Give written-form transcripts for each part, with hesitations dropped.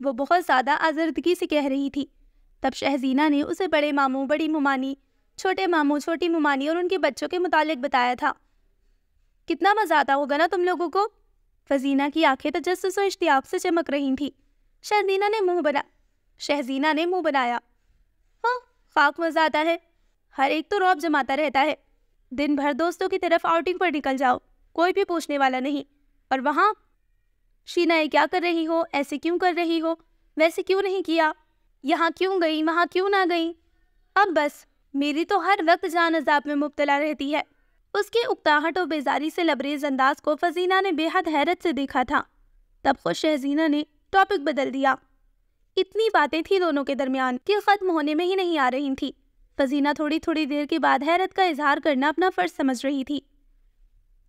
وہ بہت زیادہ آزردگی سے کہہ رہی تھی۔ تب شہزینہ نے اسے بڑے ماموں، بڑی ممانی، چھوٹے ماموں، چھوٹی ممانی اور ان کے بچوں کے متعلق بتایا تھا۔ کتنا مزہ آتا ہوگا نا تم لوگوں کو؟ فزینہ کی آنکھیں تجسس و اشتیاق سے چمک رہی تھیں۔ شہزینہ نے منہ بنایا۔ ہاں، خاک مزہ آتا ہے، ہر ایک تو رعب جماتا رہتا ہے۔ دن بھر دوستوں کی طرف آؤٹنگ پر نکل جاؤ، کوئی بھی پوچھنے والا نہیں، اور وہاں شینا یہ کیا کر رہی ہو، ایسے کیوں کر رہی ہو، ویسے کیوں نہیں کیا، یہاں کیوں گئی، وہاں کیوں نہ گئی۔ اب بس میری تو ہر وقت جان عذاب میں مبتلا رہتی ہے۔ اس کی اکتاہٹ اور بیزاری سے لبریز انداز کو فزینہ نے بے حد حیرت سے دیکھا تھا۔ تب خود شہزینہ نے ٹاپک بدل دیا۔ اتنی باتیں تھی دونوں کے درمیان کہ ختم ہونے میں ہی نہیں آ رہی تھی۔ فزینہ تھوڑی دیر کے بعد حیرت کا اظہار کرنا اپنا فرض سمجھ رہی تھی۔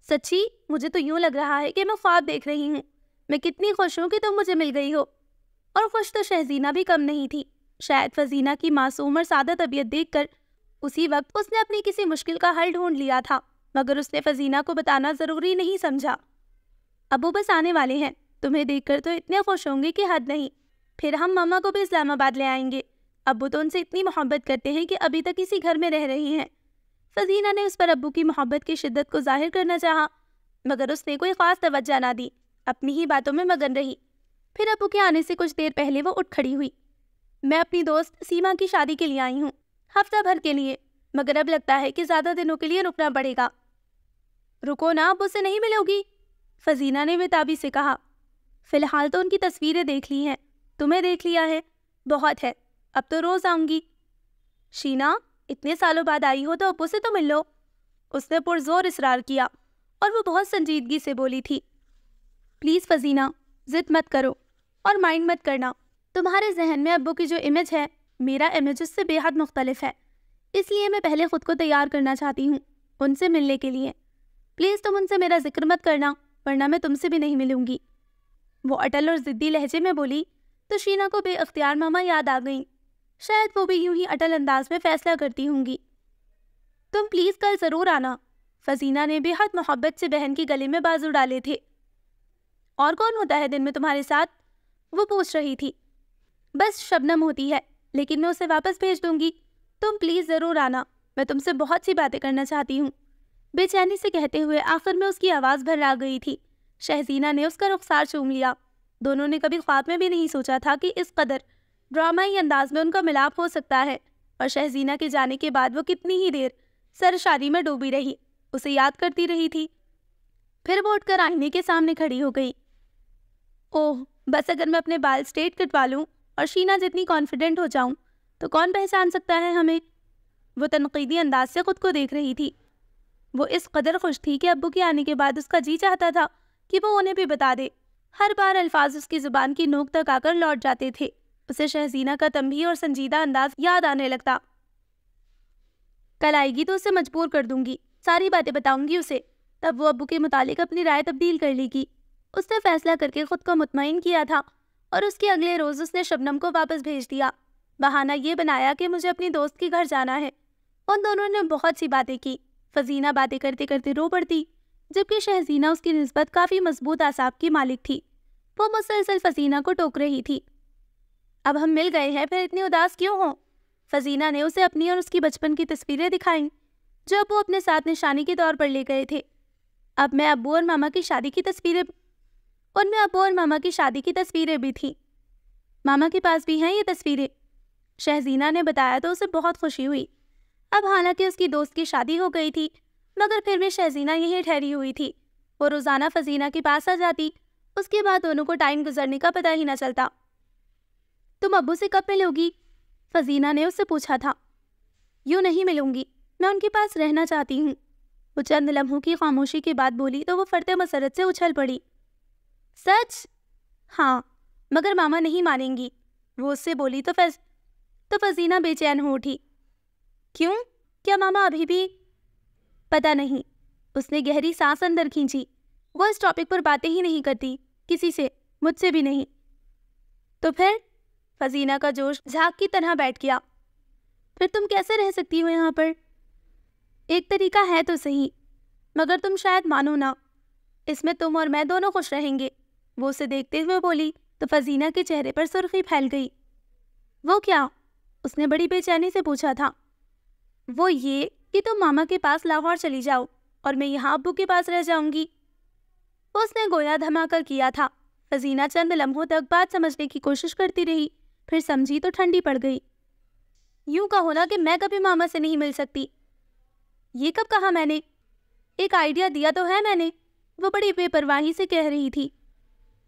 سچی مجھے تو یوں لگ رہا ہے کہ میں خواب دیکھ رہی ہوں۔ میں کتنی خوش ہوں کہ تم مجھے مل گئی ہو۔ اور خوش تو شہزینہ بھی کم نہیں تھی۔ شاید فزینہ کی معصوم اور سادہ طبیعت دیکھ کر اسی وقت اس نے اپنی کسی مشکل کا حل ڈھونڈ لیا تھا، مگر اس نے فزینہ کو بتانا ضروری نہیں سمجھا۔ ابو بس آنے والے ہیں، تمہیں دیکھ کر تو اتنے خوش ہوں گے کہ حد نہیں۔ پھر ہم ماما کو بھی اسلام آباد لے آئیں گے۔ ابو تو ان سے اتنی محبت کرتے ہیں کہ ابھی تک اسی گھر میں رہ رہی ہیں۔ فزینہ نے اس پر ابو کی محبت کی شدت کو ظاہر کرنا چاہا، مگر اس نے کوئی خاص توجہ نہ دی، اپنی ہی باتوں میں مگن رہی۔ پھر ابو کے آنے سے کچھ دیر پہلے وہ اٹھ کھڑی ہوئی۔ میں اپنی دوست سیما کی شادی کے لیے آئی ہوں، ہفتہ بھر کے لیے، مگر اب لگتا ہے کہ زیادہ دنوں کے لیے رکنا پڑے گا۔ رکو نا، ابو سے نہیں ملو گی؟ فزینہ نے بتابی سے کہا۔ فی الحال تو ان کی تصویریں دیکھ لی ہیں، تمہیں دیکھ لیا ہے، بہت ہے، اب تو روز آؤں گی۔ شینا، اتنے سالوں بعد آئی ہو تو ابو سے تو مل لو، اس نے پرزور اصرار کیا، اور وہ بہت سنجیدگی سے بولی تھی۔ پلیز فزینہ، ضد مت کرو اور مائنڈ مت کرنا۔ تمہارے ذہن میں ابو کی جو امیج ہے، میرا امیج اس سے بے حد مختلف ہے، اس لیے میں پہلے خود کو تیار کرنا چاہتی ہوں ان سے ملنے کے لیے۔ پلیز تم ان سے میرا ذکر مت کرنا، ورنہ میں تم سے بھی نہیں ملوں گی۔ وہ اٹل اور ضدی لہجے میں بولی تو شینا کو بے اختیار ماما یاد آ گئیں۔ شاید وہ بھی یوں ہی اٹل انداز میں فیصلہ کرتی ہوں گی۔ تم پلیز کل ضرور آنا۔ فزینہ نے بے حد محبت سے بہن کے گلے میں بازو ڈالے تھے۔ اور کون ہوتا ہے دن میں تمہارے ساتھ؟ وہ پوچھ رہی تھی۔ بس شبنم ہوتی ہے، لیکن میں اسے واپس بھیج دوں گی۔ تم پلیز ضرور آنا، میں تم سے بہت سی باتیں کرنا چاہتی ہوں۔ بے چینی سے کہتے ہوئے آخر میں اس کی آواز بھر آ گئی تھی۔ شہزینہ نے اس کا رخسار چوم لیا۔ دونوں نے کبھی خواب میں بھی نہیں سوچا تھا کہ اس قدر ڈرامائی انداز میں ان کا ملاپ ہو سکتا ہے، اور شہزینہ کے جانے کے بعد وہ کتنی ہی دیر سرشاری میں ڈوبی رہی، اسے یاد کرتی رہی تھی۔ پھر وہ اٹھ کر آئینے کے سامنے کھڑی ہو گئی۔ اوہ، بس اگر میں اپنے بال اسٹریٹ کٹوا لوں اور شینا جتنی کانفیڈنٹ ہو جاؤں تو کون پہچان سکتا ہے ہمیں؟ وہ تنقیدی انداز سے خود کو دیکھ رہی تھی۔ وہ اس قدر خوش تھی کہ ابو کے آنے کے بعد اس کا جی چاہتا تھا کہ وہ انہیں بھی بتا دے۔ ہر بار الفاظ اس کی زبان کی نوک تک آ کر لوٹ جاتے تھے۔ اسے شہزینہ کا تنبیہ اور سنجیدہ انداز یاد آنے لگتا۔ کل آئے گی تو اسے مجبور کر دوں گی، ساری باتیں بتاؤں گی اسے۔ تب وہ ابو کے متعلق اپنی رائے تبدیل کر لے گی۔ اس نے فیصلہ کر کے خود کو مطمئن کیا تھا، اور اس کے اگلے روز اس نے شبنم کو واپس بھیج دیا۔ بہانہ یہ بنایا کہ مجھے اپنی دوست کے گھر جانا ہے۔ ان دونوں نے بہت سی باتیں کی۔ فزینہ باتیں کرتے کرتے رو پڑتی، جبکہ شہزینہ اس کی نسبت کافی مضبوط اعصاب کی مالک تھی۔ وہ مسلسل فزینہ کو ٹوک رہی تھی۔ اب ہم مل گئے ہیں، پھر اتنی اداس کیوں ہو؟ فزینہ نے اسے اپنی اور اس کی بچپن کی تصویریں دکھائیں جو ابو اپنے ساتھ نشانی کے طور پر لے گئے تھے۔ ان میں ابو اور ماما کی شادی کی تصویریں بھی تھیں۔ ماما کے پاس بھی ہیں یہ تصویریں، شہزینہ نے بتایا تو اسے بہت خوشی ہوئی۔ اب حالانکہ اس کی دوست کی شادی ہو گئی تھی، مگر پھر بھی شہزینہ یہیں ٹھہری ہوئی تھی۔ وہ روزانہ فزینہ کے پاس آ جاتی، اس کے بعد دونوں کو ٹائم گزرنے کا پتہ ہی نہ چلتا۔ تم ابو سے کب ملو گی؟ فزینہ نے اس سے پوچھا تھا۔ یوں نہیں ملوں گی، میں ان کے پاس رہنا چاہتی ہوں۔ وہ چند لمحوں کی خاموشی کے بعد بولی تو وہ فرتے مسرت سے اچھل پڑی۔ سچ؟ ہاں، مگر ماما نہیں مانیں گی، وہ اس سے بولی تو فزینہ بے چین ہو اٹھی۔ کیوں؟ کیا ماما ابھی بھی؟ پتہ نہیں۔ اس نے گہری سانس اندر کھینچی۔ وہ اس ٹاپک پر باتیں ہی نہیں کرتی کسی سے، مجھ سے بھی نہیں۔ تو پھر؟ فزینہ کا جوش جھاگ کی طرح بیٹھ گیا۔ پھر تم کیسے رہ سکتی ہو یہاں پر؟ ایک طریقہ ہے تو صحیح، مگر تم شاید مانو نہ۔ اس میں تم اور میں دونوں خوش رہیں گے، وہ اسے دیکھتے ہوئے بولی۔ تو فزینہ کے چہرے پر سرخی پھیل گئی۔ وہ کیا؟ اس نے بڑی بے چینی سے پوچھا تھا۔ وہ یہ کہ تم ماما کے پاس لاہور چلی جاؤ اور میں یہاں ابو کے پاس رہ جاؤں گی۔ اس نے گویا دھما کر کیا تھا۔ فزینہ چند لمحوں تک بات سمجھنے کی کوشش کرتی رہی، پھر سمجھی تو ٹھنڈی پڑ گئی۔ یوں کہو نا کہ میں کبھی ماما سے نہیں مل سکتی۔ یہ کب کہا میں نے؟ ایک آئیڈیا دیا تو ہے میں نے، وہ بڑی بے پرواہی سے کہہ رہی تھی۔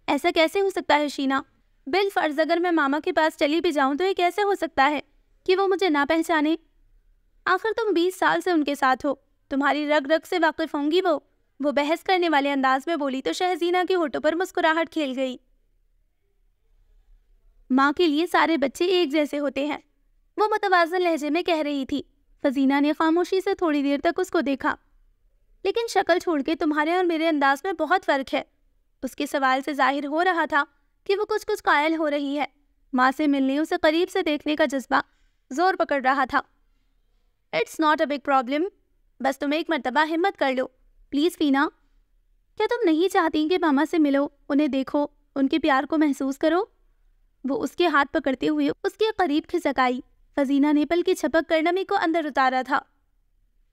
ایسا کیسے ہو سکتا ہے شینا؟ بالفرض اگر میں ماما کے پاس چلی بھی جاؤں تو یہ کیسے ہو سکتا ہے کہ وہ مجھے نہ پہچانے؟ آخر تم 20 سال سے ان کے ساتھ ہو، تمہاری رگ رگ سے واقف ہوں گی وہ بحث کرنے والے انداز میں بولی تو شہزینہ کے ہونٹوں پر مسکراہٹ کھیل گئی۔ ماں کے لیے سارے بچے ایک جیسے ہوتے ہیں، وہ متوازن لہجے میں کہہ رہی تھی۔ فزینہ نے خاموشی سے تھوڑی دیر تک اس کو دیکھا۔ لیکن شکل چھوڑ کے تمہارے اور میرے انداز میں بہت فرق ہے۔ اس کے سوال سے ظاہر ہو رہا تھا کہ وہ کچھ قائل ہو رہی ہے۔ ماں سے ملنے، اسے قریب سے دیکھنے کا جذبہ زور پکڑ رہا تھا۔ It's not a big problem, بس تم ایک مرتبہ ہمت کر لو پلیز فینا۔ کیا تم نہیں چاہتی کہ ماما سے ملو، انہیں دیکھو، ان کے پیار کو محسوس کرو؟ وہ اس کے ہاتھ پکڑتے ہوئے اس کے قریب کھسک آئی۔ فزینہ نے پل کی چھپک کر نمی کو اندر اتارا تھا۔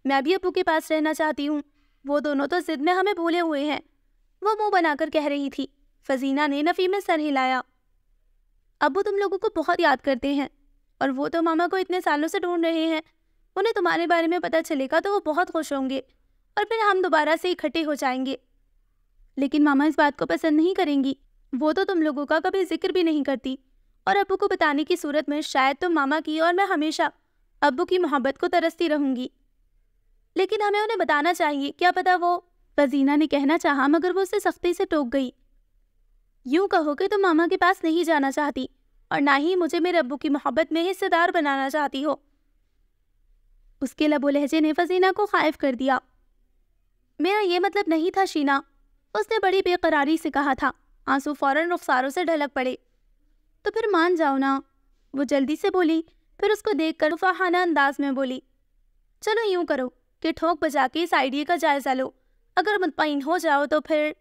میں بھی ابو کے پاس رہنا چاہتی ہوں، وہ دونوں تو ضد میں ہمیں بھولے ہوئے ہیں، وہ منہ بنا کر کہہ رہی تھی۔ فزینہ نے نفی میں سر ہلایا۔ ابو تم لوگوں کو بہت یاد کرتے ہیں، اور وہ تو ماما کو اتنے سالوں سے ڈھونڈ رہے ہیں۔ انہیں تمہارے بارے میں پتہ چلے گا تو وہ بہت خوش ہوں گے، اور پھر ہم دوبارہ سے اکٹھے ہو جائیں گے۔ لیکن ماما اس بات کو پسند نہیں کریں گی، وہ تو تم لوگوں کا کبھی ذکر بھی نہیں کرتی، اور ابو کو بتانے کی صورت میں شاید تم ماما کی اور میں ہمیشہ ابو کی محبت کو ترستی رہوں گی۔ لیکن ہمیں انہیں بتانا چاہیے، کیا پتہ وہ… فزینہ نے کہنا چاہا مگر وہ اسے سختی سے ٹوک گئی۔ یوں کہو کہ تم ماما کے پاس نہیں جانا چاہتی، اور نہ ہی مجھے میرے ابو کی محبت میں حصہ دار بنانا چاہتی ہو۔ اس کے لب و لہجے نے فزینہ کو خائف کر دیا۔ میرا یہ مطلب نہیں تھا شینا، اس نے بڑی بے قراری سے کہا تھا۔ آنسو فوراً رخساروں سے ڈھلک پڑے۔ تو پھر مان جاؤ نا، وہ جلدی سے بولی، پھر اس کو دیکھ کر فاحانہ انداز میں بولی، چلو یوں کرو کہ ٹھوک بجا کے اس آئیڈیا کا جائزہ لو، اگر مطمئن ہو جاؤ تو پھر…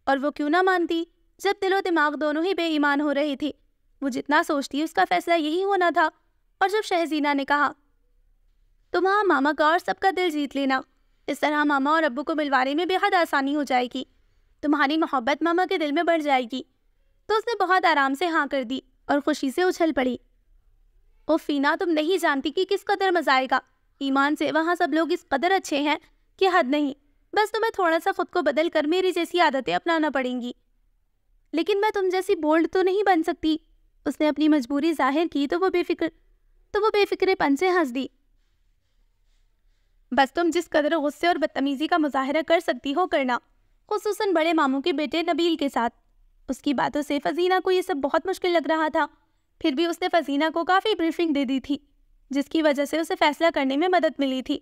اور وہ کیوں نہ مانتی جب دل و دماغ دونوں ہی بے ایمان ہو رہے تھے۔ وہ جتنا سوچتی اس کا فیصلہ یہی ہونا تھا۔ اور جب شہزینہ نے کہا تو وہاں ماما کا اور سب کا دل جیت لینا، اس طرح ماما اور ابو کو ملوانے میں بے حد آسانی ہو جائے گی، تمہاری محبت ماما کے دل میں بڑھ جائے گی۔ تو اس نے بہت آرام سے ہاں کر دی اور خوشی سے اچھل پڑی۔ او فینا، تم نہیں جانتی کہ کس قدر مزہ آئے گا، ایمان سے وہاں سب لوگ اس قدر اچھے ہیں کہ حد نہیں، بس تمہیں تھوڑا سا خود کو بدل کر میری جیسی عادتیں اپنانا پڑیں گی۔ لیکن میں تم جیسی بولڈ تو نہیں بن سکتی۔ اس نے اپنی مجبوری ظاہر کی تو وہ بے فکرے پن سے ہنس دی۔ بس تم جس قدر غصے اور بدتمیزی کا مظاہرہ کر سکتی ہو کرنا، خصوصاً بڑے ماموں کے بیٹے نبیل کے ساتھ۔ اس کی باتوں سے فزینہ کو یہ سب بہت مشکل لگ رہا تھا، پھر بھی اس نے فزینہ کو کافی بریفنگ دے دی تھی، جس کی وجہ سے اسے فیصلہ کرنے میں مدد ملی تھی۔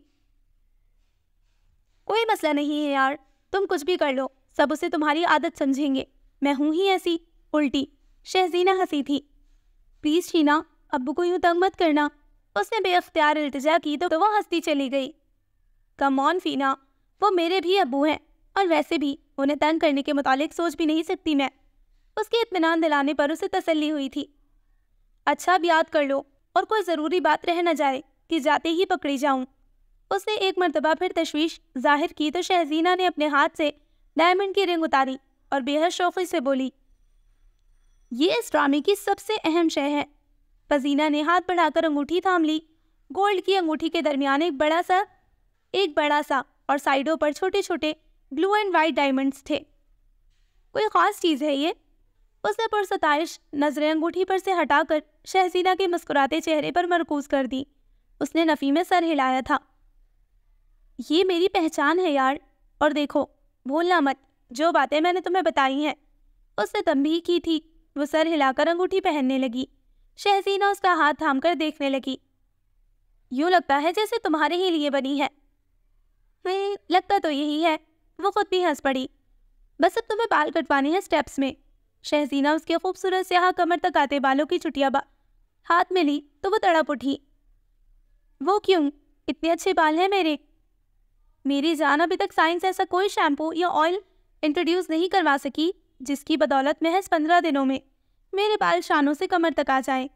کوئی مسئلہ نہیں ہے یار، تم کچھ بھی کر لو، سب اسے تمہاری عادت سمجھیں گے، میں ہوں ہی ایسی الٹی۔ شہزینہ ہنسی تھی۔ پلیز شینا، ابو کو یوں تنگ مت کرنا، اس نے بے اختیار التجا کی تو وہ ہنستی چلی گئی۔ کم آن فینا، وہ میرے بھی ابو ہیں، اور ویسے بھی انہیں تنگ کرنے کے متعلق سوچ بھی نہیں سکتی میں۔ اس کے اطمینان دلانے پر اسے تسلی ہوئی تھی۔ اچھا اب یاد کر لو، اور کوئی ضروری بات رہ نہ جائے کہ جاتے ہی پکڑی جاؤں۔ اس نے ایک مرتبہ پھر تشویش ظاہر کی تو شہزینہ نے اپنے ہاتھ سے ڈائمنڈ کی رنگ اتاری اور بے حد شوقی سے بولی، یہ اس ڈرامے کی سب سے اہم شے ہے۔ فزینہ نے ہاتھ بڑھا کر انگوٹھی تھام لی۔ گولڈ کی انگوٹھی کے درمیان ایک بڑا سا اور سائیڈوں پر چھوٹے چھوٹے بلو اینڈ وائٹ ڈائمنڈز تھے۔ کوئی خاص چیز ہے یہ؟ اس نے پرستائش نظریں انگوٹھی پر سے ہٹا کر شہزینہ کے مسکراتے چہرے پر مرکوز کر دی۔ اس نے نفی میں سر ہلایا تھا۔ یہ میری پہچان ہے یار، اور دیکھو بھولنا مت جو باتیں میں نے تمہیں بتائی ہیں۔ اس نے تنبیہ کی تھی۔ وہ سر ہلا کر انگوٹھی پہننے لگی۔ شہزینہ اس کا ہاتھ تھام کر دیکھنے لگی۔ یوں لگتا ہے جیسے تمہارے ہی لیے بنی ہے۔ لگتا تو یہی ہے، وہ خود بھی ہنس پڑی۔ بس اب تمہیں بال کٹوانے ہیں اسٹیپس میں۔ شہزینہ اس کے خوبصورت سیاہ کمر تک آتے بالوں کی چٹیا ہاتھ میں لی تو وہ تڑپ اٹھی۔ وہ کیوں؟ اتنے اچھے بال ہیں میرے۔ میری جان، ابھی تک سائنس ایسا کوئی شیمپو یا آئل انٹروڈیوس نہیں کروا سکی جس کی بدولت محض 15 دنوں میں میرے بال شانوں سے کمر تک آ جائیں،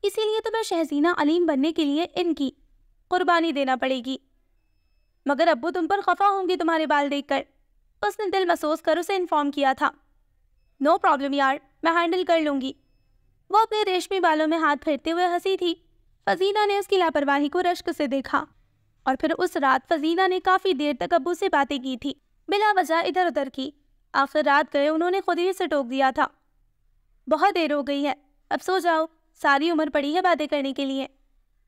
اسی لیے تمہیں شہزینہ علیم بننے کے لیے ان کی قربانی دینا پڑے گی۔ مگر ابو تم پر خفا ہوں گے تمہارے بال دیکھ کر، اس نے دل محسوس کر اسے انفارم کیا تھا۔ نو پرابلم یار، میں ہینڈل کر لوں گی۔ وہ اپنے ریشمی بالوں میں ہاتھ پھیرتے ہوئے ہنسی تھی۔ فزینہ نے اس کی لاپرواہی کو رشک سے دیکھا، اور پھر اس رات فزینہ نے کافی دیر تک ابو سے باتیں کی تھی، بلا وجہ ادھر ادھر کی۔ آخر رات گئے انہوں نے خود ہی سے ٹوک دیا تھا، بہت دیر ہو گئی ہے، اب سو جاؤ، ساری عمر پڑی ہے باتیں کرنے کے لیے۔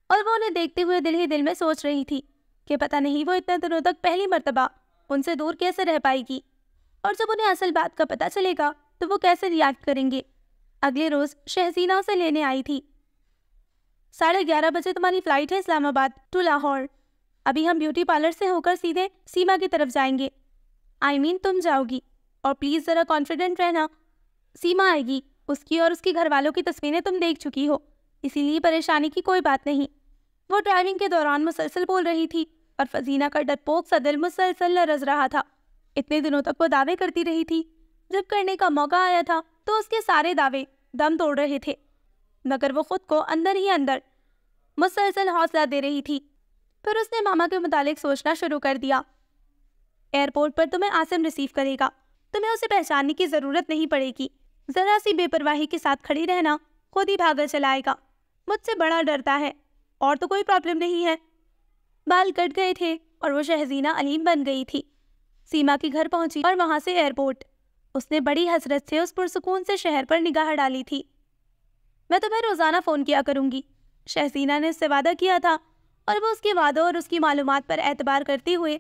اور وہ انہیں دیکھتے ہوئے دل ہی دل میں سوچ رہی تھی کہ پتہ نہیں وہ اتنے دنوں تک پہلی مرتبہ ان سے دور کیسے رہ پائے گی، اور جب انہیں اصل بات کا پتہ چلے گا تو وہ کیسے ریاکٹ کریں گے۔ اگلے روز شہزینہ اسے لینے آئی تھی۔ 11:30 بجے تمہاری فلائٹ ہے اسلام آباد ٹو لاہور۔ ابھی ہم بیوٹی پارلر سے ہو کر سیدھے سیما کی طرف جائیں گے۔ تم جاؤ گی، اور پلیز ذرا کانفیڈنٹ رہنا، سیما آئے گی، اس کی اور اس کے گھر والوں کی تصویریں تم دیکھ چکی ہو، اسی لیے پریشانی کی کوئی بات نہیں۔ وہ ڈرائیونگ کے دوران مسلسل بول رہی تھی، اور فزینہ کا ڈرپوک سا دل مسلسل لرز رہا تھا۔ اتنے دنوں تک وہ دعوے کرتی رہی تھی، جب کرنے کا موقع آیا تھا تو اس کے سارے دعوے دم توڑ رہے تھے، مگر وہ خود کو اندر ہی اندر مسلسل حوصلہ دے رہی تھی۔ پھر اس نے ماما کے متعلق سوچنا شروع کر دیا۔ ایئرپورٹ پر تمہیں عاصم ریسیو کرے گا، تمہیں اسے پہچاننے کی ضرورت نہیں پڑے گی، ذرا سی بے پرواہی کے ساتھ کھڑی رہنا، خود ہی بھاگل چلائے گا، مجھ سے بڑا ڈرتا ہے، اور تو کوئی پرابلم نہیں ہے۔ بال کٹ گئے تھے اور وہ شہزینہ علیم بن گئی تھی۔ سیما کے گھر پہنچی اور وہاں سے ایئرپورٹ۔ اس نے بڑی حسرت سے اس پرسکون سے شہر پر نگاہ ڈالی تھی۔ میں تمہیں روزانہ فون کیا کروں گی، شہزینہ نے اس سے وعدہ کیا تھا، اور وہ اس کے وعدوں اور اس کی معلومات پر اعتبار کرتے ہوئے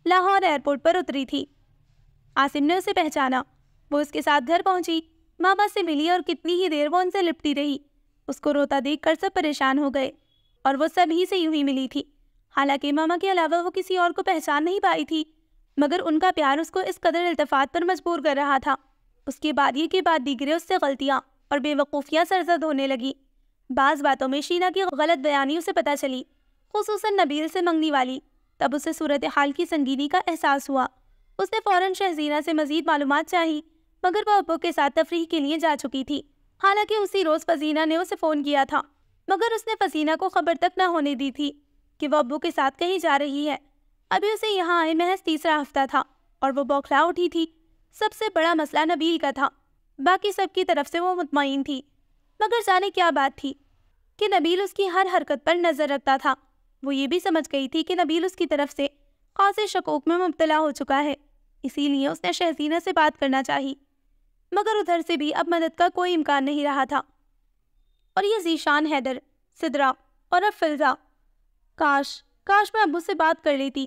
لاہور ایئرپورٹ پر اتری تھی۔ عاصم نے اسے پہچانا، وہ اس کے ساتھ گھر پہنچی، ماما سے ملی، اور کتنی ہی دیر وہ ان سے لپٹی رہی۔ اس کو روتا دیکھ کر سب پریشان ہو گئے، اور وہ سب ہی سے یوں ہی ملی تھی۔ حالانکہ ماما کے علاوہ وہ کسی اور کو پہچان نہیں پائی تھی، مگر ان کا پیار اس کو اس قدر التفات پر مجبور کر رہا تھا۔ اس کے بعد یہ کے بعد دیگرے اس سے غلطیاں اور بے وقوفیاں سرزد ہونے لگی۔ بعض باتوں میں شینا کی غلط بیانی اسے پتہ چلی، خصوصاً نبیل سے منگنی والی۔ تب اسے صورتحال کی سنگینی کا احساس ہوا۔ اس نے فوراً شہزینہ سے مزید معلومات چاہی، مگر وہ ابو کے ساتھ تفریح کے لیے جا چکی تھی۔ حالانکہ اسی روز فزینہ نے اسے فون کیا تھا، مگر اس نے فزینہ کو خبر تک نہ ہونے دی تھی کہ وہ ابو کے ساتھ کہیں جا رہی ہے۔ ابھی اسے یہاں آئے محض تیسرا ہفتہ تھا، اور وہ بوکھلا اٹھی تھی۔ سب سے بڑا مسئلہ نبیل کا تھا، باقی سب کی طرف سے وہ مطمئن تھی، مگر جانے کیا بات تھی کہ نبیل اس کی ہر حرکت پر نظر رکھتا تھا۔ وہ یہ بھی سمجھ گئی تھی کہ نبیل اس کی طرف سے خاصے شکوک میں مبتلا ہو چکا ہے، اسی لیے اس نے شہزینہ سے بات کرنا چاہی، مگر ادھر سے بھی اب مدد کا کوئی امکان نہیں رہا تھا۔ اور یہ ذیشان حیدر، سدرا اور اب فلزا، کاش میں ابو سے بات کر لیتی۔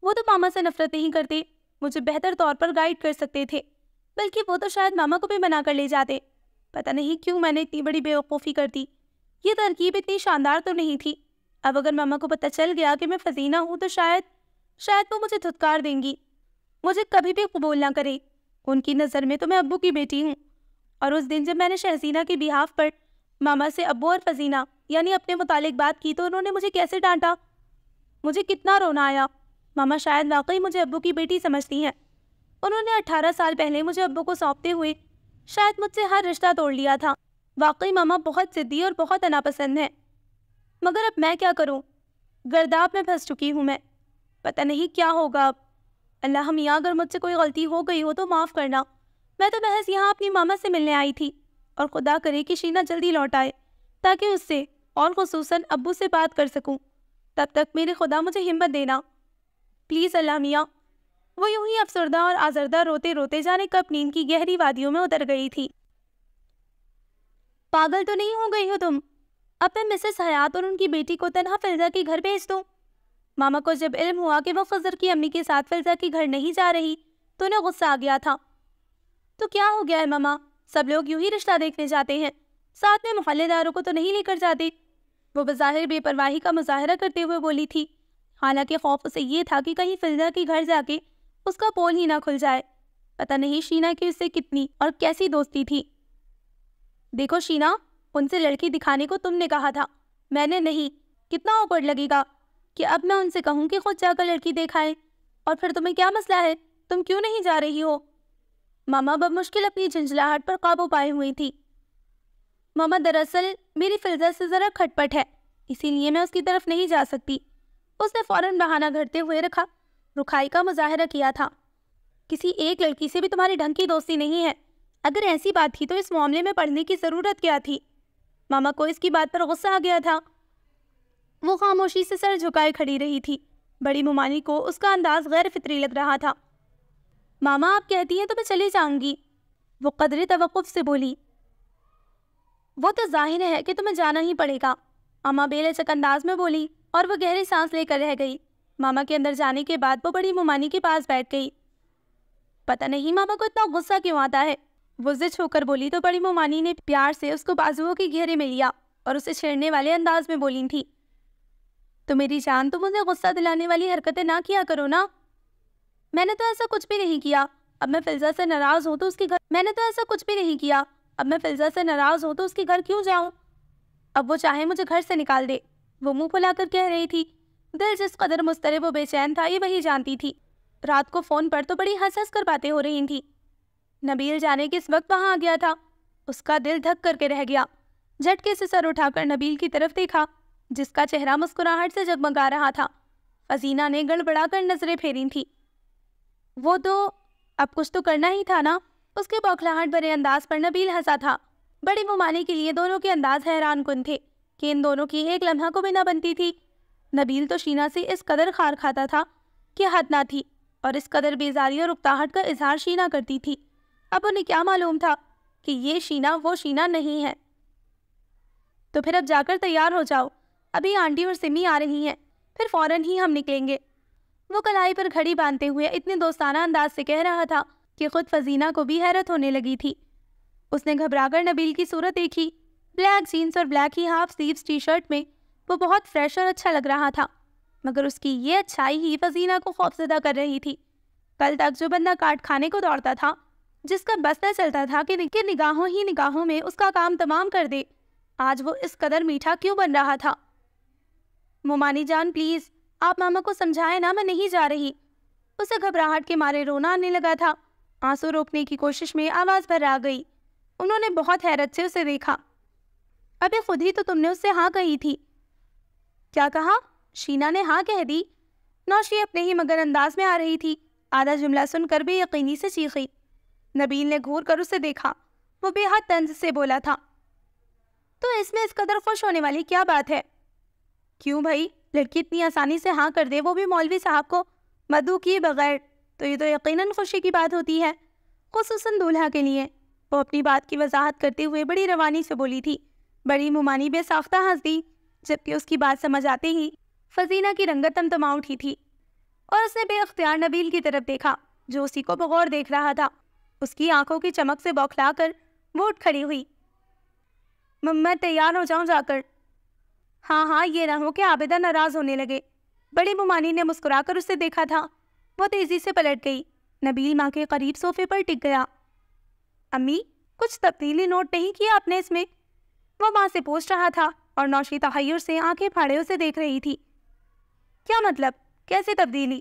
وہ تو ماما سے نفرت نہیں کرتے، مجھے بہتر طور پر گائیڈ کر سکتے تھے، بلکہ وہ تو شاید ماما کو بھی بنا کر لے جاتے۔ پتہ نہیں کیوں میں نے اتنی بڑی بے وقوفی کرتی، یہ ترکیب اتنی شاندار تو نہیں تھی۔ اب اگر ماما کو پتہ چل گیا کہ میں فزینہ ہوں تو شاید وہ مجھے دھتکار دیں گی، مجھے کبھی بھی قبول نہ کرے۔ ان کی نظر میں تو میں ابو کی بیٹی ہوں۔ اور اس دن جب میں نے شہزینہ کی بیہاف پر ماما سے ابو اور فزینہ یعنی اپنے متعلق بات کی تو انہوں نے مجھے کیسے ڈانٹا، مجھے کتنا رونا آیا۔ ماما شاید واقعی مجھے ابو کی بیٹی سمجھتی ہیں۔ انہوں نے 18 سال پہلے مجھے ابو کو سونپتے ہوئے شاید مجھ سے ہر رشتہ توڑ لیا تھا۔ واقعی ماما بہت ضدی اور بہت ناپسند ہے، مگر اب میں کیا کروں، گرداب میں پھنس چکی ہوں میں، پتہ نہیں کیا ہوگا اب۔ اللہ میاں، اگر مجھ سے کوئی غلطی ہو گئی ہو تو معاف کرنا، میں تو محض یہاں اپنی ماما سے ملنے آئی تھی، اور خدا کرے کہ شینا جلدی لوٹ آئے تاکہ اس سے اور خصوصاً ابو سے بات کر سکوں۔ تب تک میرے خدا مجھے ہمت دینا، پلیز اللہ میاں۔ وہ یوں ہی افسردہ اور آزردہ روتے روتے جانے کب نیند کی گہری وادیوں میں اتر گئی تھی۔ پاگل تو نہیں ہو گئی ہو تم؟ اب میں مسز حیات اور ان کی بیٹی کو تنہا فلزا کے گھر بھیج دوں؟ ماما کو جب علم ہوا کہ وہ خضر کی امی کے ساتھ فلزا کے گھر نہیں جا رہی تو انہیں غصہ آ گیا تھا۔ تو کیا ہو گیا ہے ماما، سب لوگ یوں ہی رشتہ دیکھنے جاتے ہیں، ساتھ میں محلے داروں کو تو نہیں لے کر جاتے؟ وہ بظاہر بے پرواہی کا مظاہرہ کرتے ہوئے بولی تھی، حالانکہ خوف اسے یہ تھا کہ کہیں فلزا کے گھر جا کے اس کا پول ہی نہ کھل جائے۔ پتہ نہیں شینا کی اس سے کتنی اور کیسی دوستی تھی۔ دیکھو شینا، ان سے لڑکی دکھانے کو تم نے کہا تھا، میں نے نہیں۔ کتنا اوکورڈ لگے گا کہ اب میں ان سے کہوں کہ خود جا کر لڑکی دیکھائیں، اور پھر تمہیں کیا مسئلہ ہے، تم کیوں نہیں جا رہی ہو؟ ماما بمشکل اپنی جھنجھلاہٹ پر قابو پائے ہوئی تھی۔ ماما دراصل میری فلزا سے ذرا کھٹپٹ ہے، اسی لیے میں اس کی طرف نہیں جا سکتی۔ اس نے فوراً بہانہ گھڑتے ہوئے رکھائی کا مظاہرہ کیا تھا۔ کسی ایک لڑکی سے بھی تمہاری ڈھنگ کی دوستی نہیں ہے۔ اگر ایسی بات تھی تو اس معاملے میں پڑھنے کی ضرورت کیا تھی؟ ماما کو اس کی بات پر غصہ آ گیا تھا۔ وہ خاموشی سے سر جھکائے کھڑی رہی تھی۔ بڑی ممانی کو اس کا انداز غیر فطری لگ رہا تھا۔ ماما آپ کہتی ہیں تو میں چلی جاؤں گی، وہ قدرے توقف سے بولی۔ وہ تو ظاہر ہے کہ تمہیں جانا ہی پڑے گا، اما بے لچک انداز میں بولی، اور وہ گہری سانس لے کر رہ گئی۔ ماما کے اندر جانے کے بعد وہ بڑی ممانی کے پاس بیٹھ گئی۔ پتہ نہیں ماما کو اتنا غصہ کیوں آتا ہے، وہ ضد ہو کر بولی تو بڑی ممانی نے پیار سے اس کو بازوؤں کے گھیرے میں لیا اور اسے چھیڑنے والے انداز میں بولی تھی، تو میری جان تم مجھے غصہ دلانے والی حرکتیں نہ کیا کرو نا۔ میں نے تو ایسا کچھ بھی نہیں کیا، اب میں فلزا سے ناراض ہوں تو اس کے گھر کیوں جاؤں؟ اب وہ چاہے مجھے گھر سے نکال دے، وہ منہ پھلا کر کہہ رہی تھی۔ دل جس قدر مضطرب و بے چین تھا یہ وہی جانتی تھی۔ رات کو فون پر تو بڑی ہنس ہنس کر باتیں ہو رہی تھیں۔ نبیل جانے کے اس وقت وہاں آ گیا تھا۔ اس کا دل دھک کر کے رہ گیا۔ جھٹکے سے سر اٹھا کر نبیل کی طرف دیکھا جس کا چہرہ مسکراہٹ سے جگمگا رہا تھا۔ فزینہ نے گڑبڑا کر نظریں پھیری تھیں۔ وہ تو اب کچھ تو کرنا ہی تھا نا، اس کے بوکھلاہٹ بھرے انداز پر نبیل ہنسا تھا۔ بڑی ممانی کے لیے دونوں کے انداز حیران کن تھے کہ ان دونوں کی ایک لمحہ کو بھی نہ بنتی تھی۔ نبیل تو شینا سے اس قدر خار کھاتا تھا کہ حد نہ تھی، اور اس قدر بیزاری اور اکتاہٹ کا اظہار شینا کرتی تھی۔ اب انہیں کیا معلوم تھا کہ یہ شینا وہ شینا نہیں ہے۔ تو پھر اب جا کر تیار ہو جاؤ، ابھی آنٹی اور سمی آ رہی ہیں، پھر فوراً ہی ہم نکلیں گے، وہ کلائی پر گھڑی باندھتے ہوئے اتنے دوستانہ انداز سے کہہ رہا تھا کہ خود فزینہ کو بھی حیرت ہونے لگی تھی۔ اس نے گھبرا کر نبیل کی صورت دیکھی۔ بلیک جینز اور بلیک ہی ہاف سلیوز ٹی شرٹ میں وہ بہت فریش اور اچھا لگ رہا تھا، مگر اس کی یہ اچھائی ہی فزینہ کو خوفزدہ کر رہی تھی۔ کل تک جو بندہ کاٹ کھانے کو دوڑتا تھا، جس کا بس نہ چلتا تھا کہ نگاہوں ہی نگاہوں میں اس کا کام تمام کر دے، آج وہ اس قدر میٹھا کیوں بن رہا تھا؟ ممانی جان پلیز آپ ماما کو سمجھائیں نا، میں نہیں جا رہی۔ اسے گھبراہٹ کے مارے رونا آنے لگا تھا۔ آنسو روکنے کی کوشش میں آواز بھر آ گئی۔ انہوں نے بہت حیرت سے اسے دیکھا۔ ابھی خود ہی تو تم نے اس سے ہاں کہی تھی۔ کیا کہا؟ شینا نے ہاں کہہ دی؟ نوشی اپنے ہی مگر انداز میں آ رہی تھی۔ آدھا جملہ سن کر بے یقینی سے چیخی۔ نبیل نے گھور کر اسے دیکھا۔ وہ بے حد طنز سے بولا تھا، تو اس میں اس قدر خوش ہونے والی کیا بات ہے؟ کیوں بھائی، لڑکی اتنی آسانی سے ہاں کر دے، وہ بھی مولوی صاحب کو مدعو کیے بغیر، تو یہ تو یقیناً خوشی کی بات ہوتی ہے، خصوصاً دولہا کے لیے۔ وہ اپنی بات کی وضاحت کرتے ہوئے بڑی روانی سے بولی تھی۔ بڑی ممانی بے ساختہ ہنس دی، جبکہ اس کی بات سمجھ آتے ہی فزینہ کی رنگت تمتما اٹھی تھی، اور اس نے بے اختیار نبیل کی طرف دیکھا جو اسی کو بغور دیکھ رہا تھا۔ اس کی آنکھوں کی چمک سے بوکھلا کر وہ اٹھ کھڑی ہوئی۔ میں تیار ہو جاؤں جا کر؟ ہاں یہ نہ ہو کہ عابدہ ناراض ہونے لگے۔ بڑی ممانی نے مسکرا کر اسے دیکھا تھا۔ وہ تیزی سے پلٹ گئی۔ نبیل ماں کے قریب صوفے پر ٹک گیا۔ امی کچھ تبدیلی نوٹ نہیں کیا آپ نے اس میں؟ وہ ماں سے پوچھ رہا تھا، اور نوشی تحیر سے آنکھیں پھاڑے اسے دیکھ رہی تھی۔ کیا مطلب؟ کیسے تبدیلی؟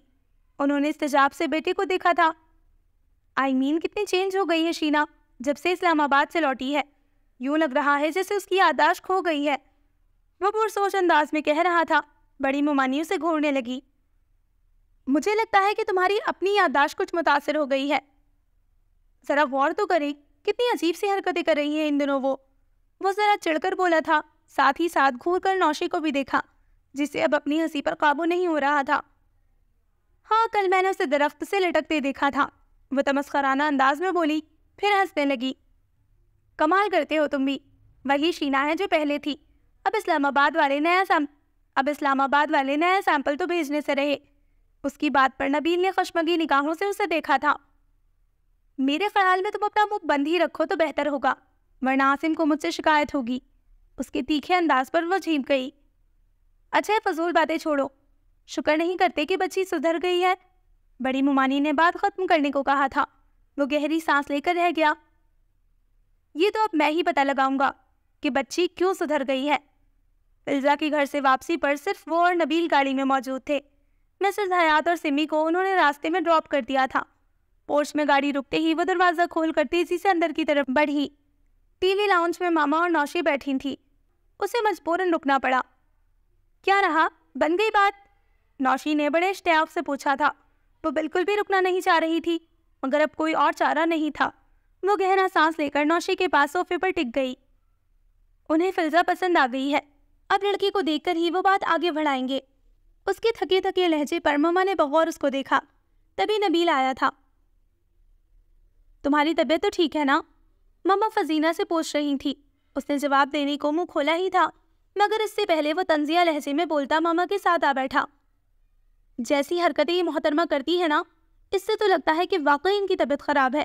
انہوں نے استجاب سے بیٹے کو دیکھا تھا۔ کتنی چینج ہو گئی ہے شینا جب سے اسلام آباد سے لوٹی ہے، یوں لگ رہا ہے جیسے اس کی یادداشت کھو گئی ہے، وہ پرسوچ انداز میں کہہ رہا تھا۔ بڑی ممانی اسے گھورنے لگی۔ مجھے لگتا ہے کہ تمہاری اپنی یادداشت کچھ متاثر ہو گئی ہے، ذرا غور تو کریں، کتنی عجیب سی حرکتیں کر رہی ہیں ان دنوں۔ وہ ذرا چڑھ کر بولا تھا، ساتھ ہی ساتھ گھور کر نوشی کو بھی دیکھا جسے اب اپنی ہنسی پر قابو نہیں ہو رہا تھا۔ ہاں کل میں نے اسے درخت سے لٹکتے دیکھا تھا، وہ تمسخرانہ انداز میں بولی، پھر ہنسنے لگی۔ کمال کرتے ہو تم بھی، وہی شینا ہے جو پہلے تھی۔ اب اسلام آباد والے نیا سیمپل تو بھیجنے سے رہے۔ اس کی بات پر نبیل نے خشمگی نگاہوں سے اسے دیکھا تھا۔ میرے خیال میں تم اپنا منہ بند ہی رکھو تو بہتر ہوگا، ورنہ عاصم کو مجھ سے شکایت ہوگی۔ اس کے تیکھے انداز پر وہ جھینک گئی۔ اچھا فضول باتیں چھوڑو، شکر نہیں کرتے کہ بچی سدھر گئی ہے؟ بڑی ممانی نے بات ختم کرنے کو کہا تھا۔ وہ گہری سانس لے کر رہ گیا۔ یہ تو اب میں ہی پتہ لگاؤں گا کہ بچی کیوں سدھر گئی ہے۔ فلزا کی گھر سے واپسی پر صرف وہ اور نبیل گاڑی میں موجود تھے۔ مسز حیات اور سمی کو انہوں نے راستے میں ڈراپ کر دیا تھا۔ پورچ میں گاڑی رکتے ہی وہ دروازہ کھول کر تیزی سے اندر کی طرف بڑھی۔ ٹی وی لاؤنج میں ماما اور نوشی بیٹھی تھی. اسے مجبوراً رکنا پڑا. کیا رہا؟ بن گئی بات؟ نوشی نے بڑے اشتیاق سے پوچھا تھا. وہ بالکل بھی رکنا نہیں چاہ رہی تھی، مگر اب کوئی اور چارہ نہیں تھا. وہ گہرا سانس لے کر نوشی کے پاس صوفے پر ٹک گئی. انہیں فلزا پسند آ گئی ہے. اب لڑکی کو دیکھ کر ہی وہ بات آگے بڑھائیں گے. اس کے تھکے تھکے لہجے پر ماما نے بغور اس کو دیکھا. تبھی نبیل آیا تھا. تمہاری طبیعت تو ٹھیک ہے نا؟ ماما فزینہ سے پوچھ رہی تھی. اس نے جواب دینے کو منہ کھولا ہی تھا، مگر اس سے پہلے وہ طنزیہ لہجے میں بولتا ماما کے ساتھ آ بیٹھا. جیسی حرکتیں یہ محترمہ کرتی ہے نا، اس سے تو لگتا ہے کہ واقعی ان کی طبیعت خراب ہے.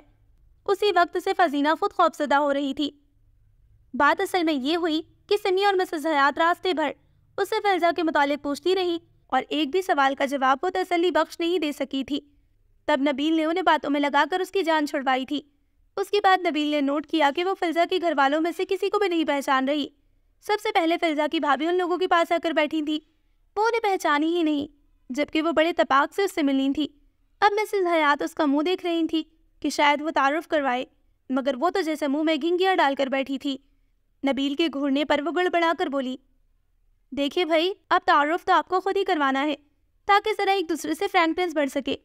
اسی وقت سے فزینہ خود خوفزدہ ہو رہی تھی. بات اصل میں یہ ہوئی کہ سمی اور مسز حیات راستے بھر اس سے فلزا کے متعلق پوچھتی رہی اور ایک بھی سوال کا جواب وہ تسلی بخش نہیں دے سکی تھی. تب نبیل نے انہیں باتوں میں لگا کر اس کی جان چھڑوائی تھی. اس کے بعد نبیل نے نوٹ کیا کہ وہ فلزا کے گھر والوں میں سے کسی کو بھی نہیں پہچان رہی. سب سے پہلے فلزا کی بھابھی ان لوگوں کے پاس آ کر بیٹھی تھی. وہ انہیں پہچانی ہی نہیں، جبکہ وہ بڑے تپاک سے اس سے ملنی تھی. اب مسز حیات اس کا منہ دیکھ رہی تھی کہ شاید وہ تعارف کروائے، مگر وہ تو جیسے منہ میں گھنگیاں ڈال کر بیٹھی تھی. نبیل کے گھورنے پر وہ گڑبڑا کر بولی، دیکھیے بھائی، اب تعارف تو آپ کو خود ہی کروانا ہے تاکہ ذرا ایک دوسرے سے فرینکنس بڑھ سکے.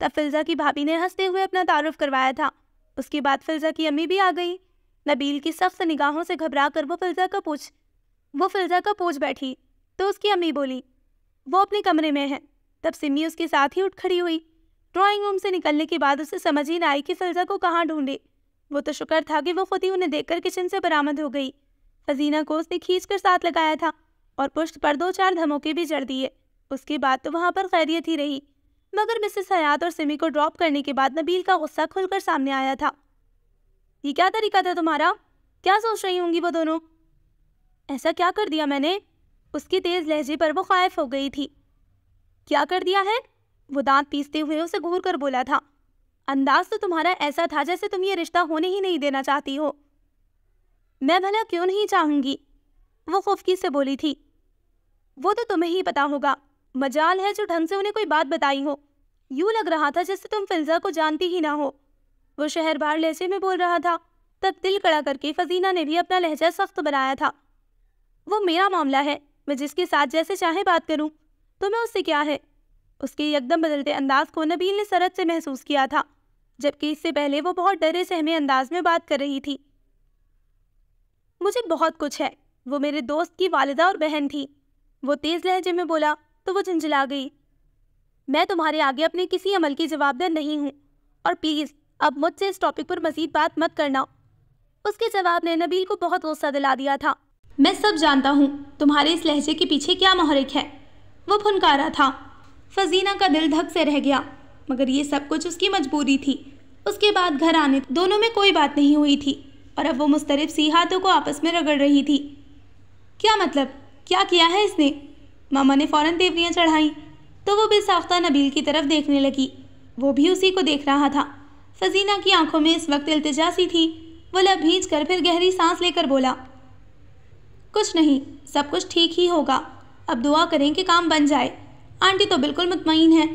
تب فلزا کی بھابھی نے ہنستے ہوئے اپنا تعارف کروایا تھا. اس کے بعد فلزا کی امی بھی آ گئی. نبیل کی سخت نگاہوں سے گھبرا کر وہ فلزا کا پوچھ بیٹھی تو اس کی امی بولی، وہ اپنے کمرے میں ہے. تب سمی اس کے ساتھ ہی اٹھ کھڑی ہوئی. ڈرائنگ روم سے نکلنے کے بعد اسے سمجھ ہی نہ آئی کہ فلزا کو کہاں ڈھونڈے. وہ تو شکر تھا کہ وہ خود ہی انہیں دیکھ کر کچن سے برآمد ہو گئی. فزینہ کو اس نے کھینچ کر ساتھ لگایا تھا اور پشت پر 2-4 دھموکے بھی جڑ دیے. اس کے بعد تو وہاں پر خیریت ہی رہی. مگر مسز حیات اور سمی کو ڈراپ کرنے کے بعد نبیل کا غصہ کھل کر سامنے آیا تھا. یہ کیا طریقہ تھا تمہارا؟ کیا سوچ رہی ہوں گی وہ دونوں؟ ایسا کیا کر دیا میں نے؟ اس کی تیز لہجے پر وہ خائف ہو گئی تھی. کیا کر دیا ہے؟ وہ دانت پیستے ہوئے اسے گھور کر بولا تھا. انداز تو تمہارا ایسا تھا جیسے تم یہ رشتہ ہونے ہی نہیں دینا چاہتی ہو. میں بھلا کیوں نہیں چاہوں گی؟ وہ خفگی سے بولی تھی. وہ تو تمہیں ہی پتا ہوگا. مجال ہے جو ڈھنگ سے انہیں کوئی بات بتائی ہو. یوں لگ رہا تھا جیسے تم فلزا کو جانتی ہی نہ ہو. وہ شہر بار لہجے میں بول رہا تھا. تب دل کڑا کر کے فزینہ نے بھی اپنا لہجہ سخت بنایا تھا. وہ میرا معاملہ ہے، میں جس کے ساتھ جیسے چاہے بات کروں، تو میں اس سے کیا ہے؟ اس کے یکدم بدلتے انداز کو نبیل نے سرحد سے محسوس کیا تھا، جبکہ اس سے پہلے وہ بہت ڈرے سہمے انداز میں بات کر رہی تھی. مجھے بہت کچھ ہے. وہ میرے دوست کی والدہ اور بہن تھی. وہ تیز لہجے میں بولا تو وہ جھنجھلا گئی. میں تمہارے آگے اپنے کسی عمل کی جواب دہ نہیں ہوں، اور پلیز اب مجھ سے اس ٹاپک پر مزید بات مت کرنا. اس کے جواب نے نبیل کو بہت غصہ دلا دیا تھا. میں سب جانتا ہوں تمہارے اس لہجے کے پیچھے کیا محرک ہے. وہ پھنکارا تھا. فزینہ کا دل دھک سے رہ گیا، مگر یہ سب کچھ اس کی مجبوری تھی. اس کے بعد گھر آنے دونوں میں کوئی بات نہیں ہوئی تھی، اور اب وہ مضطرب سی ہاتھوں کو آپس میں رگڑ رہی تھی. کیا مطلب؟ کیا کیا ہے اس نے؟ ماما نے فوراً تیوریاں چڑھائیں تو وہ بے ساختہ نبیل کی طرف دیکھنے لگی. وہ بھی اسی کو دیکھ رہا تھا. فزینہ کی آنکھوں میں اس وقت التجا سی تھی. وہ لب بھینچ کر پھر گہری سانس لے کر بولا، کچھ نہیں، سب کچھ ٹھیک ہی ہوگا. اب دعا کریں کہ کام بن جائے. آنٹی تو بالکل مطمئن ہے.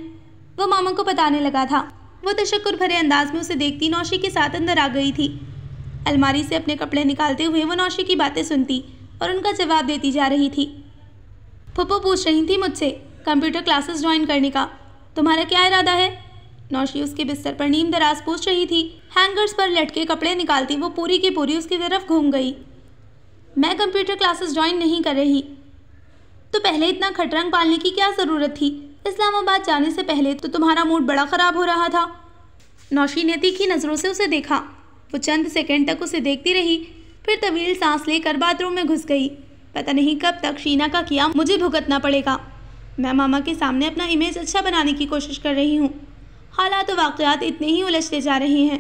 وہ ماما کو بتانے لگا تھا. وہ تشکر بھرے انداز میں اسے دیکھتی نوشی کے ساتھ اندر آ گئی تھی. الماری سے اپنے کپڑے نکالتے ہوئے وہ نوشی کی باتیں سنتی اور ان کا جواب دیتی جا رہی تھی. پھپھو پوچھ رہی تھی مجھ سے کمپیوٹر کلاسز جوائن کرنے کا. تمہارا کیا ارادہ ہے؟ نوشی اس کے بستر پر نیم دراز پوچھ رہی تھی. ہینگرز پر لٹکے کپڑے نکالتی وہ پوری کی پوری اس کی طرف گھوم گئی. میں کمپیوٹر کلاسز جوائن نہیں کر رہی. تو پہلے اتنا کھٹرنگ پالنے کی کیا ضرورت تھی؟ اسلام آباد جانے سے پہلے تو تمہارا موڈ بڑا خراب ہو رہا تھا. نوشی نے تیکھی نظروں سے اسے دیکھا. وہ چند سیکنڈ تک اسے دیکھتی رہی، پھر طویل سانس لے کر باتھ روم میں گھس گئی. پتہ نہیں کب تک شینا کا کیا مجھے بھگتنا پڑے گا. میں ماما کے سامنے اپنا امیج اچھا بنانے کی کوشش کر رہی ہوں. حالات و واقعات اتنے ہی الجھتے جا رہے ہیں.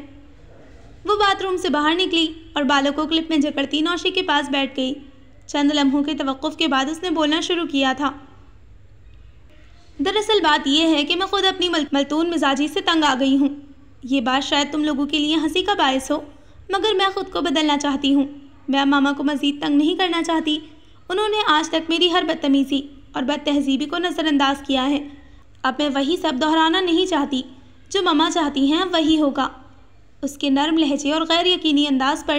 وہ باتھ روم سے باہر نکلی اور بالوں کو کلپ میں جکڑتی نوشی کے پاس بیٹھ گئی. چند لمحوں کے توقف کے بعد اس نے بولنا شروع کیا تھا. دراصل بات یہ ہے کہ میں خود اپنی ملتون مزاجی سے تنگ آ گئی ہوں. یہ بات شاید تم لوگوں کے لیے ہنسی کا باعث ہو، مگر میں خود کو بدلنا چاہتی ہوں. میں ماما کو مزید تنگ نہیں کرنا چاہتی. انہوں نے آج تک میری ہر بدتمیزی اور بد تہذیبی کو نظر انداز کیا ہے. اب میں وہی سب دہرانا نہیں چاہتی. جو ماما چاہتی ہیں وہی ہوگا. اس کے نرم لہجے اور غیر یقینی انداز پر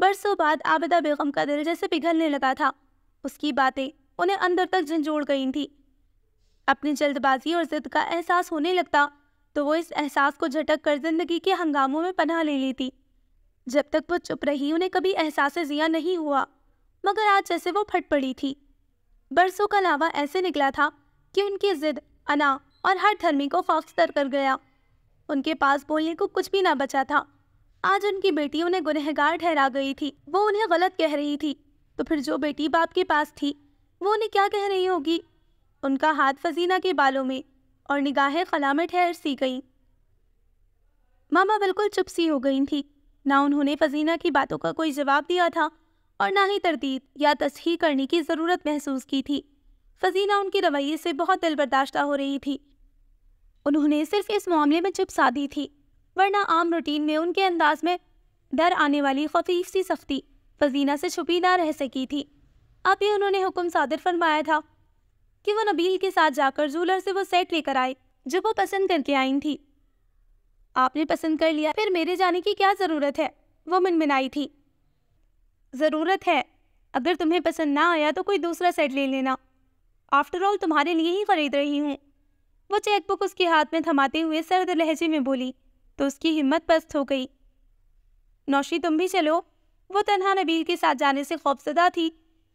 برسوں بعد عابدہ بیگم کا دل جیسے پگھلنے لگا تھا۔ اس کی باتیں انہیں اندر تک جھنجھوڑ گئی تھی۔ اپنی جلد بازی اور ضد کا احساس ہونے لگتا تو وہ اس احساس کو جھٹک کر زندگی کے ہنگاموں میں پناہ لے لیتی۔ جب تک وہ چپ رہی انہیں کبھی احساس ضیاء نہیں ہوا، مگر آج جیسے وہ پھٹ پڑی تھی۔ برسوں کا لاوا ایسے نکلا تھا کہ ان کی ضد، انا اور ہر دھرمی کو خاکستر کر گیا۔ ان کے پاس بولنے کو کچھ بھی نہ بچا تھا۔ آج ان کی بیٹی انہیں گنہگار ٹھہرا گئی تھی۔ وہ انہیں غلط کہہ رہی تھی، تو پھر جو بیٹی باپ کے پاس تھی وہ انہیں کیا کہہ رہی ہوگی؟ ان کا ہاتھ فزینہ کے بالوں میں اور نگاہیں خلا میں ٹھہر سی گئیں۔ ماما بالکل چپ سی ہو گئی تھی۔ نہ انہوں نے فزینہ کی باتوں کا کوئی جواب دیا تھا اور نہ ہی تردید یا تصحیح کرنے کی ضرورت محسوس کی تھی۔ فزینہ ان کے رویے سے بہت دل برداشتہ ہو رہی تھی۔ انہوں نے صرف اس معاملے میں چپ سادھی تھی، ورنہ عام روٹین میں ان کے انداز میں ڈر آنے والی خفیف سی سختی فزینہ سے چھپی نہ رہ سکی تھی۔ ابھی انہوں نے حکم صادر فرمایا تھا کہ وہ نبیل کے ساتھ جا کر جولر سے وہ سیٹ لے کر آئے جو وہ پسند کر کے آئی تھی۔ آپ نے پسند کر لیا، پھر میرے جانے کی کیا ضرورت ہے؟ وہ منمنائی تھی۔ ضرورت ہے، اگر تمہیں پسند نہ آیا تو کوئی دوسرا سیٹ لے لینا، آفٹر آل تمہارے لیے ہی خرید رہی ہوں۔ وہ چیک بک اس کے ہاتھ میں تھماتے ہوئے سرد لہجے میں بولی تو اس کی ہمت پست ہو گئی۔ نوشی تم بھی چلو۔ وہ تنہا نبیل کے ساتھ جانے سے خوفزدہ تھی،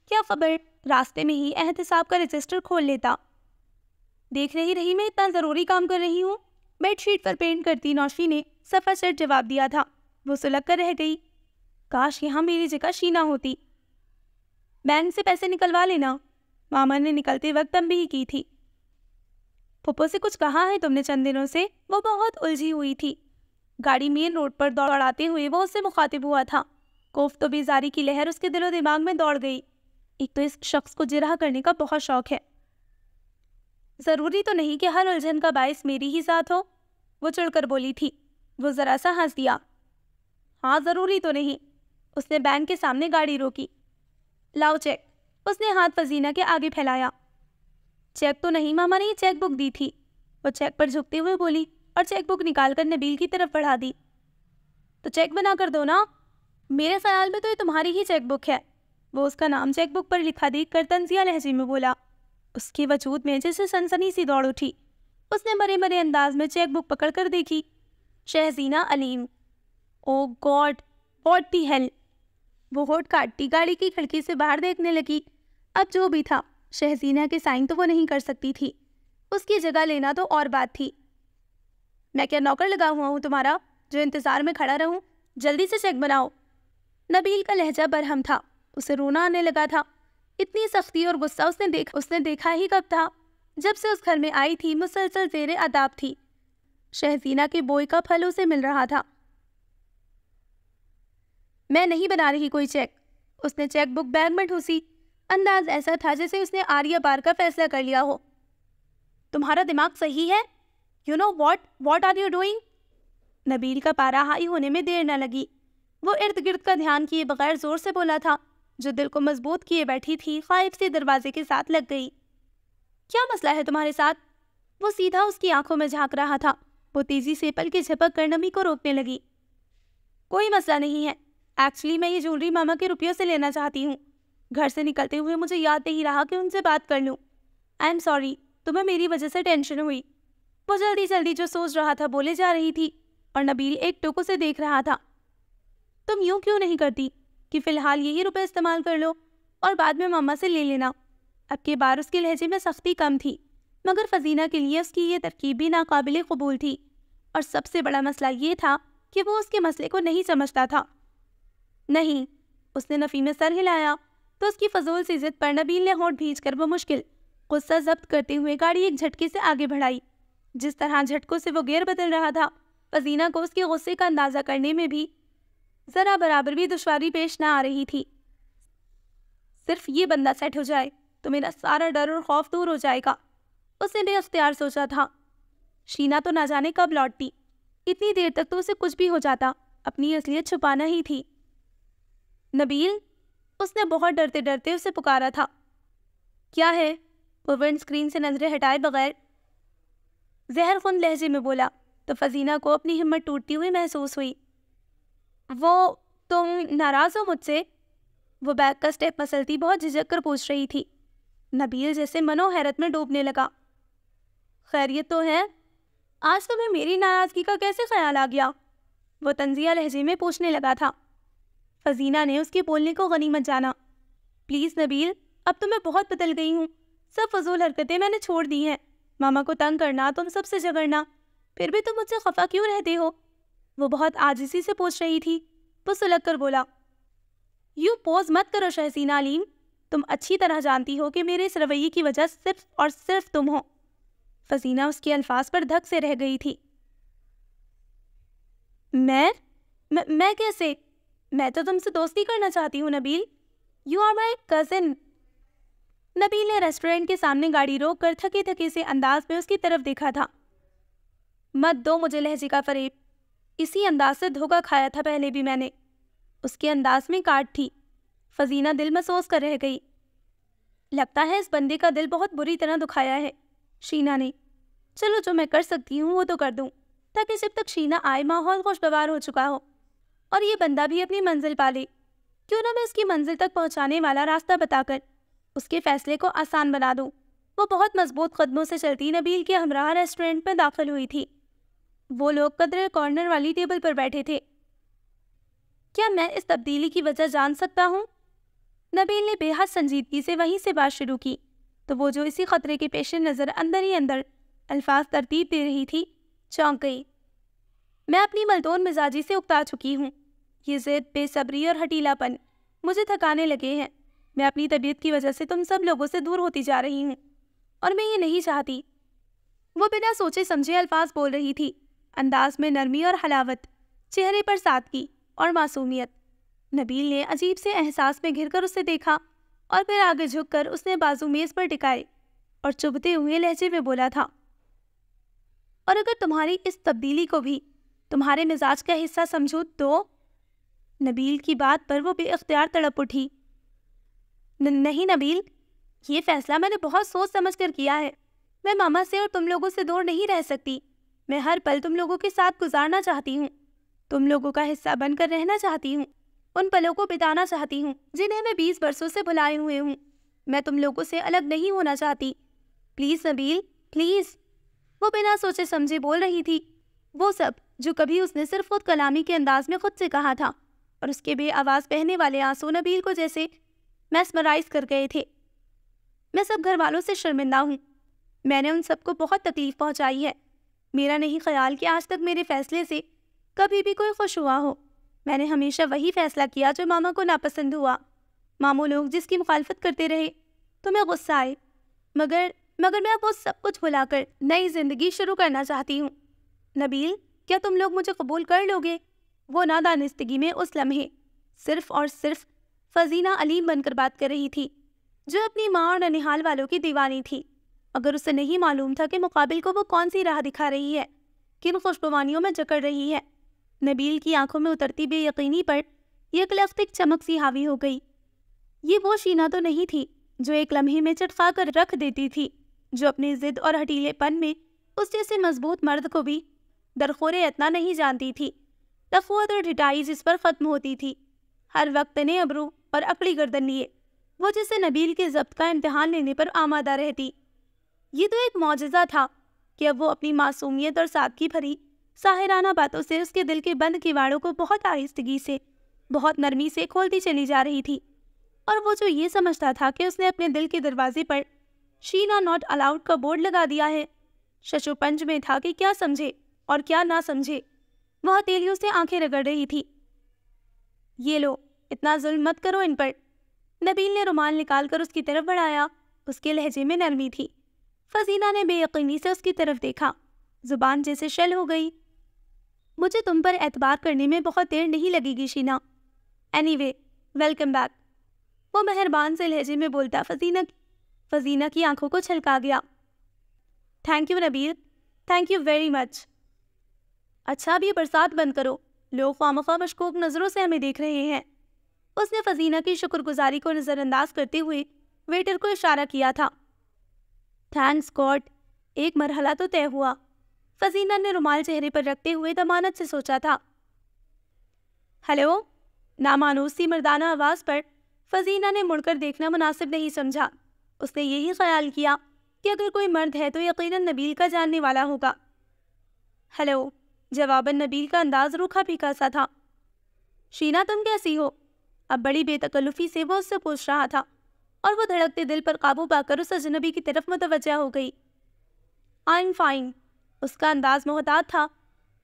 کیا خبر راستے میں ہی احتساب کا رجسٹر کھول لیتا۔ دیکھ رہی میں اتنا ضروری کام کر رہی ہوں، بیڈ شیٹ پر پینٹ کرتی نوشی نے صفا سیٹ جواب دیا تھا۔ وہ سلگ کر رہ گئی، کاش یہاں میری جگہ شینا ہوتی۔ بینک سے پیسے نکلوا لینا، ماما نے نکلتے وقت تنبیہ کی تھی۔ پھپھو سے کچھ کہا ہے تم نے چند دنوں سے؟ وہ بہت الجھی ہوئی تھی۔ گاڑی مین روڈ پر دوڑاتے ہوئے وہ اس سے مخاطب ہوا تھا۔ کوفت و بیزاری کی لہر اس کے دل و دماغ میں دوڑ گئی۔ ایک تو اس شخص کو جرح کرنے کا بہت شوق ہے۔ ضروری تو نہیں کہ ہر الجھن کا باعث میری ہی ذات ہو، وہ چڑھ کر بولی تھی۔ وہ ذرا سا ہنس دیا۔ ہاں ضروری تو نہیں۔ اس نے بینک کے سامنے گاڑی روکی۔ لاؤ چیک، اس نے ہاتھ فزینہ کے آگے پھیلایا۔ چیک تو نہیں، ماما نے یہ چیک بک دی تھی، وہ چیک پر جھکتے ہوئے بولی اور چیک بک نکال کر نبیل کی طرف بڑھا دی۔ تو چیک بنا کر دو نا، میرے خیال میں تو یہ تمہاری ہی چیک بک ہے، وہ اس کا نام چیک بک پر لکھا دیکھ کر طنزیہ لہجے میں بولا۔ اس کے وجود میں جیسے سنسنی سی دوڑ اٹھی۔ اس نے مرے مرے انداز میں چیک بک پکڑ کر دیکھی۔ شہزینہ علیم۔ او گاڈ، واٹ دی ہیل! وہ ہونٹ کاٹتی گاڑی کی کھڑکی سے باہر دیکھنے لگی۔ اب جو بھی تھا، شہزینہ کے سائن تو وہ نہیں کر سکتی تھی، اس کی جگہ لینا تو اور بات تھی۔ میں کیا نوکر لگا ہوا ہوں تمہارا جو انتظار میں کھڑا رہوں؟ جلدی سے چیک بناؤ۔ نبیل کا لہجہ برہم تھا، اسے رونا آنے لگا تھا۔ اتنی سختی اور غصہ اس نے دیکھا ہی کب تھا؟ جب سے اس گھر میں آئی تھی مسلسل زیر عذاب تھی۔ شہزینہ کے بوئے کا پھل اسے مل رہا تھا۔ میں نہیں بنا رہی کوئی چیک، اس نے چیک بک بیگ میں ٹھوسی۔ انداز ایسا تھا جیسے اس نے آریہ بار کا فیصلہ کر لیا ہو۔ تمہارا دماغ صحیح ہے؟ You know what are you doing? Nabeel کا پارا ہائی ہونے میں دیر نہ لگی۔ وہ ارد گرد کا دھیان کیے بغیر زور سے بولا تھا، جو دل کو مضبوط کیے بیٹھی تھی خائف سے دروازے کے ساتھ لگ گئی۔ کیا مسئلہ ہے تمہارے ساتھ؟ وہ سیدھا اس کی آنکھوں میں جھانک رہا تھا۔ وہ تیزی سے پل کے جھپک کر نمی کو روکنے لگی۔ کوئی مسئلہ نہیں ہے، ایکچولی میں یہ جولری ماما کے روپیوں سے لینا چاہتی ہوں۔ گھر سے نکلتے ہوئے مجھے یاد نہیں رہا کہ ان سے بات کر لوں۔ آئی ایم سوری، تمہیں میری وجہ سے ٹینشن ہوئی۔ وہ جلدی جلدی جو سوچ رہا تھا بولے جا رہی تھی اور نبیل ایک ٹوک اسے دیکھ رہا تھا۔ تم یوں کیوں نہیں کرتی کہ فی الحال یہی روپے استعمال کر لو اور بعد میں ماما سے لے لینا؟ اب کے بار اس کے لہجے میں سختی کم تھی، مگر فزینہ کے لیے اس کی یہ ترکیب بھی ناقابل قبول تھی، اور سب سے بڑا مسئلہ یہ تھا کہ وہ اس کے مسئلے کو نہیں سمجھتا تھا۔ نہیں، اس نے نفی میں سر ہلایا تو اس کی فضول سی ضد پر نبیل نے ہونٹ بھینچ کر وہ مشکل غصہ ضبط کرتے ہوئے گاڑی ایک جھٹکے سے آگے بڑھائی۔ جس طرح جھٹکوں سے وہ گیئر بدل رہا تھا، فزینہ کو اس کے غصے کا اندازہ کرنے میں بھی ذرا برابر بھی دشواری پیش نہ آ رہی تھی۔ صرف یہ بندہ سیٹ ہو جائے تو میرا سارا ڈر اور خوف دور ہو جائے گا، اس نے بے اختیار سوچا تھا۔ شینا تو نہ جانے کب لوٹتی، اتنی دیر تک تو اسے کچھ بھی ہو جاتا، اپنی اصلیت چھپانا ہی تھی۔ نبیل، اس نے بہت ڈرتے ڈرتے اسے پکارا تھا۔ کیا ہے؟ وہ ونڈ اسکرین سے نظریں ہٹائے بغیر زہر خون لہجے میں بولا تو فزینہ کو اپنی ہمت ٹوٹتی ہوئی محسوس ہوئی۔ تم ناراض ہو مجھ سے؟ وہ بیگ کا اسٹیپ مسلتی بہت جھجک کر پوچھ رہی تھی۔ نبیل جیسے منو حیرت میں ڈوبنے لگا۔ خیریت تو ہے؟ آج تمہیں میری ناراضگی کا کیسے خیال آ گیا؟ وہ طنزیہ لہجے میں پوچھنے لگا تھا۔ فزینہ نے اس کے بولنے کو غنیمت جانا۔ پلیز نبیل، اب تو میں بہت بدل گئی ہوں۔ سب فضول حرکتیں میں نے چھوڑ دی ہیں۔ ماما کو تنگ کرنا، تم سب سے جھگڑنا، پھر بھی تم مجھ سے خفا کیوں رہتے ہو؟ وہ بہت عاجزی سے پوچھ رہی تھی۔ وہ سلگ کر بولا، یوں پوز مت کرو شہزینہ علیم، تم اچھی طرح جانتی ہو کہ میرے اس رویے کی وجہ صرف اور صرف تم ہو۔ فزینہ اس کے الفاظ پر دھک سے رہ گئی تھی۔ میں کیسے؟ میں تو تم سے دوستی کرنا چاہتی ہوں Nabeel. You are my cousin. Nabeel نے ریسٹورنٹ کے سامنے گاڑی روک کر تھکے تھکے سے انداز میں اس کی طرف دیکھا تھا۔ مت دو مجھے لہجے کا فریب، اسی انداز سے دھوکہ کھایا تھا پہلے بھی میں نے۔ اس کے انداز میں کاٹ تھی۔ فزینہ دل محسوس کر رہ گئی۔ لگتا ہے اس بندے کا دل بہت بری طرح دکھایا ہے شینا نے۔ چلو جو میں کر سکتی ہوں وہ تو کر دوں، تاکہ جب تک شینا آئے ماحول خوشگوار ہو چکا ہو اور یہ بندہ بھی اپنی منزل پالے۔ کیوں نہ میں اس کی منزل تک پہنچانے والا راستہ بتا کر اس کے فیصلے کو آسان بنا دوں۔ وہ بہت مضبوط قدموں سے چلتی نبیل کے ہمراہ ریسٹورنٹ میں داخل ہوئی تھی۔ وہ لوگ قدرے کارنر والی ٹیبل پر بیٹھے تھے۔ کیا میں اس تبدیلی کی وجہ جان سکتا ہوں؟ نبیل نے بے حد سنجیدگی سے وہیں سے بات شروع کی تو وہ جو اسی خطرے کے پیش نظر اندر ہی اندر الفاظ ترتیب دے رہی تھی چونک گئی۔ میں اپنی ملتون مزاجی سے اکتا چکی ہوں۔ یہ ضد، بے صبری اور ہٹیلا پن مجھے تھکانے لگے ہیں۔ میں اپنی طبیعت کی وجہ سے تم سب لوگوں سے دور ہوتی جا رہی ہوں اور میں یہ نہیں چاہتی۔ وہ بنا سوچے سمجھے الفاظ بول رہی تھی، انداز میں نرمی اور حلاوت، چہرے پر سادگی اور معصومیت۔ نبیل نے عجیب سے احساس میں گھر کر اسے دیکھا اور پھر آگے جھک کر اس نے بازو میز پر ٹکائے اور چبھتے ہوئے لہجے میں بولا تھا، اور اگر تمہاری اس تبدیلی کو بھی تمہارے مزاج کا حصہ سمجھو تو؟ نبیل کی بات پر وہ بے اختیار تڑپ اٹھی۔ نہیں نبیل، یہ فیصلہ میں نے بہت سوچ سمجھ کر کیا ہے۔ میں ماما سے اور تم لوگوں سے دور نہیں رہ سکتی۔ میں ہر پل تم لوگوں کے ساتھ گزارنا چاہتی ہوں، تم لوگوں کا حصہ بن کر رہنا چاہتی ہوں، ان پلوں کو بتانا چاہتی ہوں جنہیں میں 20 برسوں سے بھلائے ہوئے ہوں۔ میں تم لوگوں سے الگ نہیں ہونا چاہتی۔ Please Nabeel, please. وہ بنا سوچے سمجھے بول رہی تھی وہ سب جو کبھی اس نے صرف خود کلامی کے انداز میں خود سے کہا تھا، اور اس کے بے آواز بہنے والے آنسو نبیل کو جیسے میسمرائز کر گئے تھے۔ میں سب گھر والوں سے شرمندہ ہوں۔ میں نے ان سب کو بہت تکلیف پہنچائی ہے۔ میرا نہیں خیال کہ آج تک میرے فیصلے سے کبھی بھی کوئی خوش ہوا ہو۔ میں نے ہمیشہ وہی فیصلہ کیا جو ماما کو ناپسند ہوا۔ ماموں لوگ جس کی مخالفت کرتے رہے تو میں غصہ آئے، مگر میں اب وہ سب کچھ بھلا کر نئی زندگی شروع کرنا چاہتی ہوں۔ نبیل، کیا تم لوگ مجھے قبول کر لو گے؟ وہ نادانستگی میں اس لمحے صرف اور صرف فزینہ علیم بن کر بات کر رہی تھی، جو اپنی ماں اور ننیحال والوں کی دیوانی تھی۔ اگر اسے نہیں معلوم تھا کہ مقابل کو وہ کون سی راہ دکھا رہی ہے، کن خوشگوانیوں میں جکڑ رہی ہے۔ نبیل کی آنکھوں میں اترتی بے یقینی پر ایک لفتک چمک سی حاوی ہو گئی۔ یہ وہ شینا تو نہیں تھی جو ایک لمحے میں چٹخا کر رکھ دیتی تھی، جو اپنی ضد اور ہٹیلے پن میں اس جیسے مضبوط مرد کو بھی درخورے اتنا نہیں جانتی تھی۔ تخوت اور ڈھٹائی جس پر ختم ہوتی تھی، ہر وقت تنے ابرو اور اکڑی گردن لیے وہ جسے نبیل کے ضبط کا امتحان لینے پر آمادہ رہتی۔ یہ تو ایک معجزہ تھا کہ اب وہ اپنی معصومیت اور سادگی بھری ساحرانہ باتوں سے اس کے دل کے بند کیواڑوں کو بہت آہستگی سے، بہت نرمی سے کھولتی چلی جا رہی تھی۔ اور وہ جو یہ سمجھتا تھا کہ اس نے اپنے دل کے دروازے پر شینا ناٹ الاؤڈ کا بورڈ لگا دیا ہے، ششو پنج میں تھا کہ کیا سمجھے اور کیا نہ سمجھے۔ وہ ہتھیلیوں سے آنکھیں رگڑ رہی تھی۔ یہ لو، اتنا ظلم مت کرو ان پر۔ نبیل نے رومال نکال کر اس کی طرف بڑھایا، اس کے لہجے میں نرمی تھی۔ فزینہ نے بے یقینی سے اس کی طرف دیکھا، زبان جیسے شل ہو گئی۔ مجھے تم پر اعتبار کرنے میں بہت دیر نہیں لگے گی Sheena. Anyway, welcome back. وہ مہربان سے لہجے میں بولتا فزینہ کی آنکھوں کو چھلکا گیا۔ Thank you Nabeel, thank you very much. اچھا اب یہ برسات بند کرو، لوگ خواہ مشکوک نظروں سے ہمیں دیکھ رہے ہیں۔ اس نے فزینہ کی شکر گزاری کو نظر انداز کرتے ہوئے ویٹر کو اشارہ کیا تھا۔ تھینکس گاڈ، ایک مرحلہ تو طے ہوا۔ فزینہ نے رومال چہرے پر رکھتے ہوئے ضمانت سے سوچا تھا۔ ہیلو، نامانوس سی مردانہ آواز پر فزینہ نے مڑ کر دیکھنا مناسب نہیں سمجھا۔ اس نے یہی خیال کیا کہ اگر کوئی مرد ہے تو یقیناً نبیل کا جاننے والا ہوگا۔ ہیلو، جواباً نبیل کا انداز روکھا پھیکا سا تھا۔ شینا تم کیسی ہو؟ اب بڑی بے تکلفی سے وہ اس سے پوچھ رہا تھا، اور وہ دھڑکتے دل پر قابو پا کر اس اجنبی کی طرف متوجہ ہو گئی۔ I'm fine۔ اس کا انداز محتاط تھا۔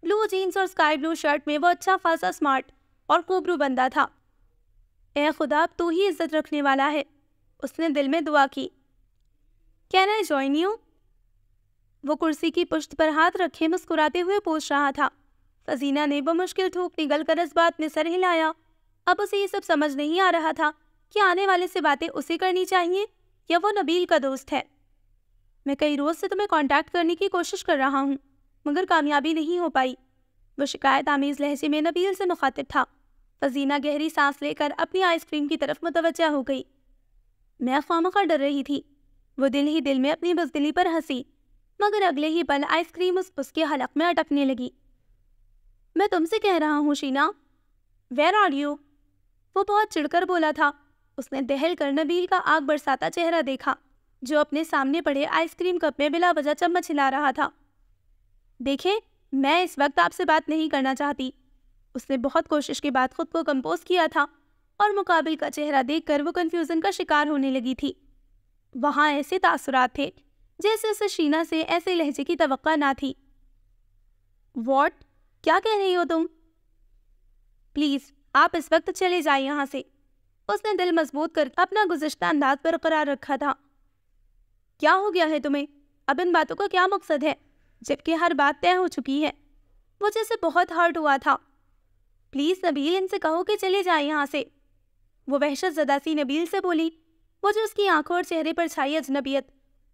بلو جینز اور اسکائی بلو شرٹ میں وہ اچھا خاصا سمارٹ اور خوبرو بندہ تھا۔ اے خدا، اب تو ہی عزت رکھنے والا ہے، اس نے دل میں دعا کی۔ Can I join you؟ وہ کرسی کی پشت پر ہاتھ رکھے مسکراتے ہوئے پوچھ رہا تھا۔ فزینہ نے بمشکل تھوک نگل کر اس بات میں سر ہلایا۔ اب اسے یہ سب سمجھ نہیں آ رہا تھا کہ آنے والے سے باتیں اسے کرنی چاہیے یا وہ نبیل کا دوست ہے۔ میں کئی روز سے تمہیں کانٹیکٹ کرنے کی کوشش کر رہا ہوں، مگر کامیابی نہیں ہو پائی، وہ شکایت آمیز لہجے میں نبیل سے مخاطب تھا۔ فزینہ گہری سانس لے کر اپنی آئس کریم کی طرف متوجہ ہو گئی۔ میں خواہ ڈر رہی تھی۔ وہ دل ہی دل میں اپنی بزدلی پر ہنسی، مگر اگلے ہی پل آئس کریم اس کے حلق میں اٹکنے لگی۔ میں تم سے کہہ رہا ہوں شینا، ویئر آر یو؟ وہ بہت چڑھ کر بولا تھا۔ اس نے دہل کر نبیل کا آگ برساتا چہرہ دیکھا، جو اپنے سامنے پڑے آئس کریم کپ میں بلا وجہ چمچ ہلا رہا تھا۔ دیکھیں، میں اس وقت آپ سے بات نہیں کرنا چاہتی۔ اس نے بہت کوشش کے بعد خود کو کمپوز کیا تھا، اور مقابل کا چہرہ دیکھ کر وہ کنفیوژن کا شکار ہونے لگی تھی۔ وہاں ایسے تاثرات تھے جیسے اسے شینا سے ایسے لہجے کی توقع نہ تھی۔ واٹ؟ کیا کہہ رہی ہو تم؟ پلیز آپ اس وقت چلے جائیں یہاں سے۔ اس نے دل مضبوط کر اپنا گزشتہ انداز برقرار رکھا تھا۔ کیا ہو گیا ہے تمہیں؟ اب ان باتوں کا کیا مقصد ہے جبکہ ہر بات طے ہو چکی ہے؟ وہ جیسے بہت ہرٹ ہوا تھا۔ پلیز نبیل، ان سے کہو کہ چلے جائیں یہاں سے، وہ وحشت زدہ سی نبیل سے بولی۔ وہ جو اس کی آنکھوں اور چہرے پر چھائی اجنبیت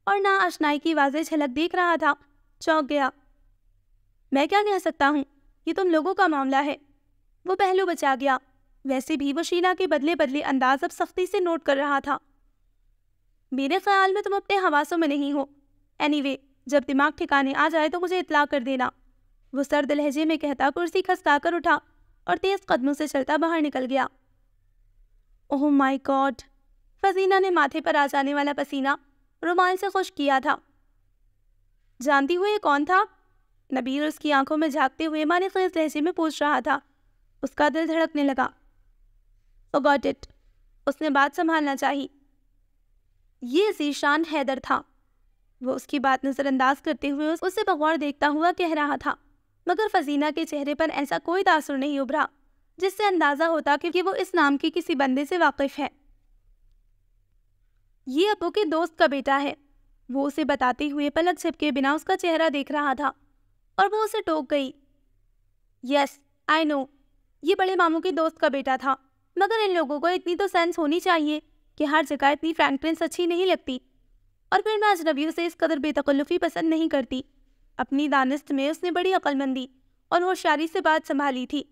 اور ناآشنائی کی واضح جھلک دیکھ رہا تھا، چونک گیا۔ میں کیا کہہ سکتا ہوں، یہ تم لوگوں کا معاملہ ہے۔ وہ پہلو بچا گیا۔ ویسے بھی وہ شینا کے بدلے انداز اب سختی سے نوٹ کر رہا تھا۔ میرے خیال میں تم اپنے حواسوں میں نہیں ہو۔ اینی وے، جب دماغ ٹھکانے آ جائے تو مجھے اطلاع کر دینا، وہ سرد لہجے میں کہتا کرسی کھسکا کر اٹھا اور تیز قدموں سے چلتا باہر نکل گیا۔ اوہ مائی گاڈ، فزینہ نے ماتھے پر آ جانے والا پسینہ رومال سے خشک کیا تھا۔ جانتی ہو یہ کون تھا؟ نبیل اس کی آنکھوں میں جھانکتے ہوئے معنی خیز لہجے میں پوچھ رہا تھا۔ اس کا دل دھڑکنے لگا۔ Forgot it، اس نے بات سنبھالنا چاہی۔ یہ ذیشان حیدر تھا۔ وہ اس کی بات نظر انداز کرتے ہوئے اسے بغور دیکھتا ہوا کہہ رہا تھا، مگر فزینہ کے چہرے پر ایسا کوئی تاثر نہیں ابھرا جس سے اندازہ ہوتا کہ وہ اس نام کی کسی بندے سے واقف ہے۔ یہ ابو کے دوست کا بیٹا ہے، وہ اسے بتاتے ہوئے پلک جھپکے بنا اس کا چہرہ دیکھ رہا تھا، اور وہ اسے ٹوک گئی۔ یس آئی نو، یہ بڑے ماموں کے دوست کا بیٹا تھا، مگر ان لوگوں کو اتنی تو سینس ہونی چاہیے کہ ہر جگہ اتنی فرینکلنس اچھی نہیں لگتی، اور پھر میں اجنبیوں سے اس قدر بے تکلفی پسند نہیں کرتی۔ اپنی دانست میں اس نے بڑی عقل مندی اور ہوشیاری سے بات سنبھالی تھی،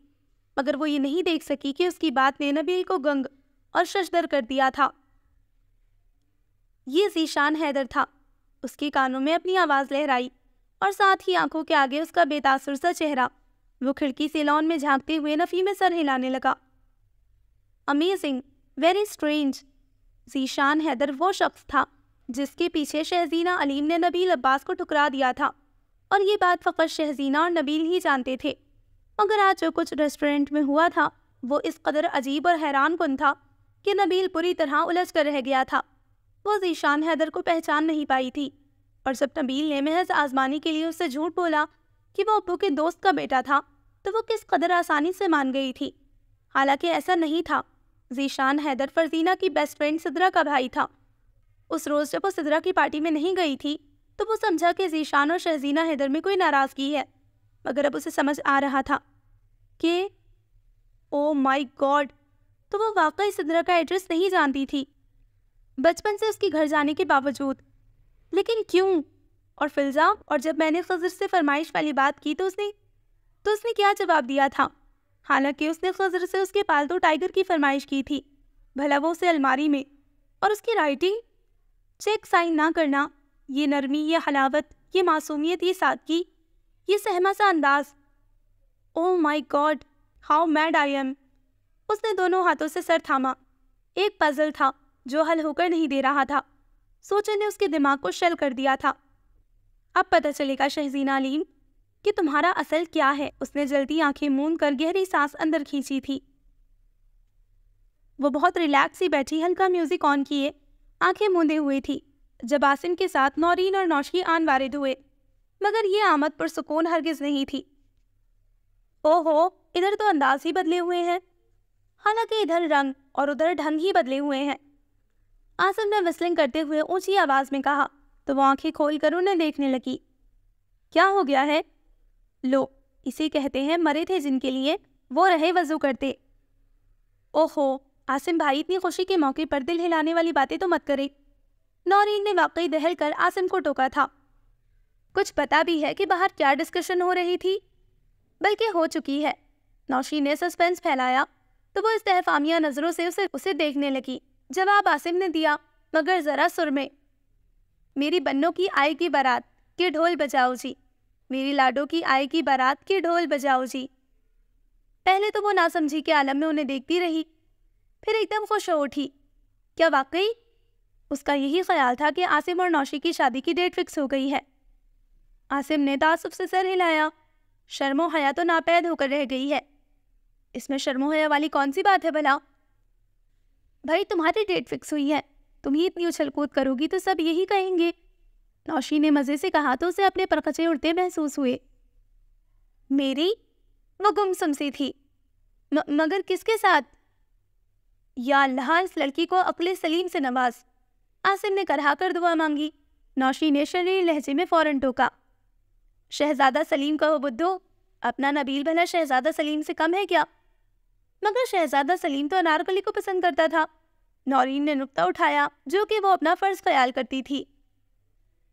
مگر وہ یہ نہیں دیکھ سکی کہ اس کی بات نے نبیل کو گنگ اور ششدر کر دیا تھا۔ یہ ذیشان حیدر تھا۔ اس کے کانوں میں اپنی آواز لہرائی، اور ساتھ ہی آنکھوں کے آگے اس کا بے تاثر سا چہرہ۔ وہ کھڑکی سے لان میں جھانکتے ہوئے نفی میں سر ہلانے لگا۔ Amazing, very strange. Zeeshan Haider وہ شخص تھا جس کے پیچھے شہزینہ علیم نے نبیل عباس کو ٹھکرا دیا تھا، اور یہ بات فقط شہزینہ اور نبیل ہی جانتے تھے۔ مگر آج جو کچھ ریسٹورنٹ میں ہوا تھا وہ اس قدر عجیب اور حیران کن تھا کہ نبیل پوری طرح الجھ کر رہ گیا تھا۔ وہ ذیشان حیدر کو پہچان نہیں پائی تھی، اور جب نبیل نے محض آزمانی کے لیے اسے جھوٹ بولا کہ وہ ابو کے دوست کا بیٹا تھا تو وہ کس قدر آسانی سے مان گئی تھی۔ حالانکہ ایسا نہیں تھا۔ ذیشان حیدر فرزینہ کی بیسٹ فرینڈ صدرہ کا بھائی تھا۔ اس روز جب وہ صدرہ کی پارٹی میں نہیں گئی تھی تو وہ سمجھا کہ ذیشان اور شہزینہ حیدر میں کوئی ناراضگی ہے، مگر اب اسے سمجھ آ رہا تھا کہ او مائی گاڈ، تو وہ واقعی صدرہ کا ایڈریس نہیں جانتی تھی، بچپن سے اس کے گھر جانے کے باوجود۔ لیکن کیوں؟ اور فلزا، اور جب میں نے خضر سے فرمائش والی بات کی تو اس نے کیا جواب دیا تھا؟ حالانکہ اس نے خضر سے اس کے پالتو ٹائیگر کی فرمائش کی تھی، بھلا وہ اسے الماری میں، اور اس کی رائٹنگ، چیک سائن نہ کرنا، یہ نرمی، یہ حلاوت، یہ معصومیت، یہ سادگی، یہ سہما سا انداز۔ Oh my god, how mad I am. اس نے دونوں ہاتھوں سے سر تھاما۔ ایک پزل تھا جو حل ہو کر نہیں دے رہا تھا۔ سوچنے نے اس کے دماغ کو شل کر دیا تھا۔ اب پتہ چلے گا شہزینہ علیم کہ تمہارا اصل کیا ہے۔ اس نے جلدی آنکھیں موند کر گہری سانس اندر کھینچی تھی۔ وہ بہت ریلیکس ہی بیٹھی ہلکا میوزک آن کیے آنکھیں موندے ہوئی تھی جب عاصم کے ساتھ نورین اور نوشی آن وارد ہوئے، مگر یہ آمد پر سکون ہرگز نہیں تھی۔ اوہو، ادھر تو انداز ہی بدلے ہوئے ہیں، حالانکہ ادھر رنگ اور ادھر ڈھنگ ہی بدلے ہوئے ہیں۔ عاصم نے وسلنگ کرتے ہوئے اونچی آواز میں کہا تو وہ آنکھیں کھول کر انہیں دیکھنے لگی۔ کیا ہو گیا ہے؟ لو، اسی کہتے ہیں مرے تھے جن کے لیے وہ رہے وضو کرتے۔ اوہو عاصم بھائی، اتنی خوشی کے موقع پر دل ہلانے والی باتیں تو مت کرے۔ نورین نے واقعی دہل کر عاصم کو ٹوکا تھا۔ کچھ پتا بھی ہے کہ باہر کیا ڈسکشن ہو رہی تھی؟ بلکہ ہو چکی ہے۔ نوشی نے سسپینس پھیلایا تو وہ استفہامیہ نظروں سے اسے دیکھنے لگی۔ جواب عاصم نے دیا، مگر ذرا سر میں۔ میری بنوں کی آئے کی بارات کے ڈھول بجاؤ جی، میری لاڈوں کی آئے کی بارات کے ڈھول بجاؤ جی۔ پہلے تو وہ ناسمجھی کے عالم میں انہیں دیکھتی رہی، پھر ایک دم خوش ہو اٹھی۔ کیا واقعی؟ اس کا یہی خیال تھا کہ عاصم اور نوشی کی شادی کی ڈیٹ فکس ہو گئی ہے۔ عاصم نے تعصب سے سر ہلایا۔ شرم و حیا تو ناپید ہو کر رہ گئی ہے۔ اس میں شرم و حیا والی کون سی بات ہے بھلا؟ بھائی تمہاری ڈیٹ فکس ہوئی ہے، تم ہی اتنی اچھل کود کرو گی تو سب یہی کہیں گے۔ نوشی نے مزے سے کہا تو اسے اپنے پرخچے اڑتے محسوس ہوئے۔ میری؟ وہ گمسم سی تھی۔ مگر کس کے ساتھ؟ یا اللہ، اس لڑکی کو عقل سلیم سے نواز۔ عاصم نے کرہا کر دعا مانگی۔ نوشی نے شریر لہجے میں فوراً ٹوکا۔ شہزادہ سلیم کہو بدھو، اپنا نبیل بھلا شہزادہ سلیم سے کم ہے کیا؟ مگر شہزادہ سلیم تو انارکلی کو پسند کرتا تھا۔ نورین نے نکتہ اٹھایا جو کہ وہ اپنا فرض خیال کرتی تھی۔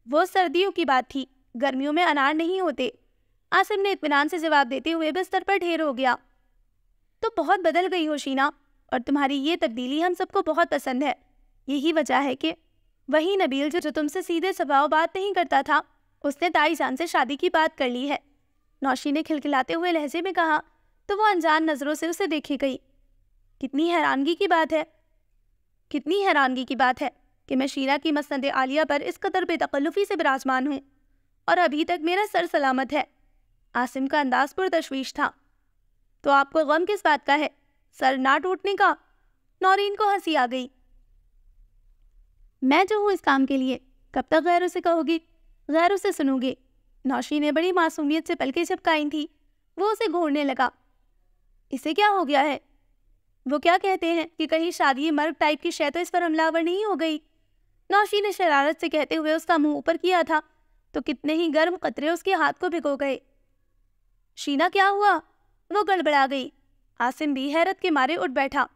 وہ سردیوں کی بات تھی، گرمیوں میں انار نہیں ہوتے۔ عاصم نے اطمینان سے جواب دیتے ہوئے بستر پر ڈھیر ہو گیا۔ تو بہت بدل گئی ہو شینا، اور تمہاری یہ تبدیلی ہم سب کو بہت پسند ہے۔ یہی وجہ ہے کہ وہی نبیل جو تم سے سیدھے سباؤ بات نہیں کرتا تھا، اس نے تائی جان سے شادی کی بات کر لی ہے۔ نوشی نے کھلکھلاتے ہوئے لہجے میں کہا تو وہ انجان نظروں سے اسے دیکھی گئی۔ کتنی حیرانگی کی بات ہے، کتنی حیرانگی کی بات ہے کہ میں شینا کی مسند عالیہ پر اس قدر بے تکلفی سے براجمان ہوں، اور ابھی تک میرا سر سلامت ہے۔ عاصم کا انداز پر تشویش تھا۔ تو آپ کو غم کس بات کا ہے؟ سر نہ ٹوٹنے کا؟ نورین کو ہنسی آ گئی۔ میں جو ہوں اس کام کے لیے، کب تک غیروں سے کہو گی، غیروں سے سنو گے؟ نوشی نے بڑی معصومیت سے پلکیں جھپکائی تھی۔ وہ اسے گھورنے لگا۔ اسے کیا ہو گیا ہے؟ وہ کیا کہتے ہیں کہ کہیں شادی مرگ ٹائپ کی شے تو اس پر حملہ آور نہیں ہو گئی؟ نوشی نے شرارت سے کہتے ہوئے اس کا منہ اوپر کیا تھا تو کتنے ہی گرم قطرے اس کے ہاتھ کو بھگو گئے۔ شینا کیا ہوا؟ وہ گڑبڑا گئی۔ عاصم بھی حیرت کے مارے اٹھ بیٹھا۔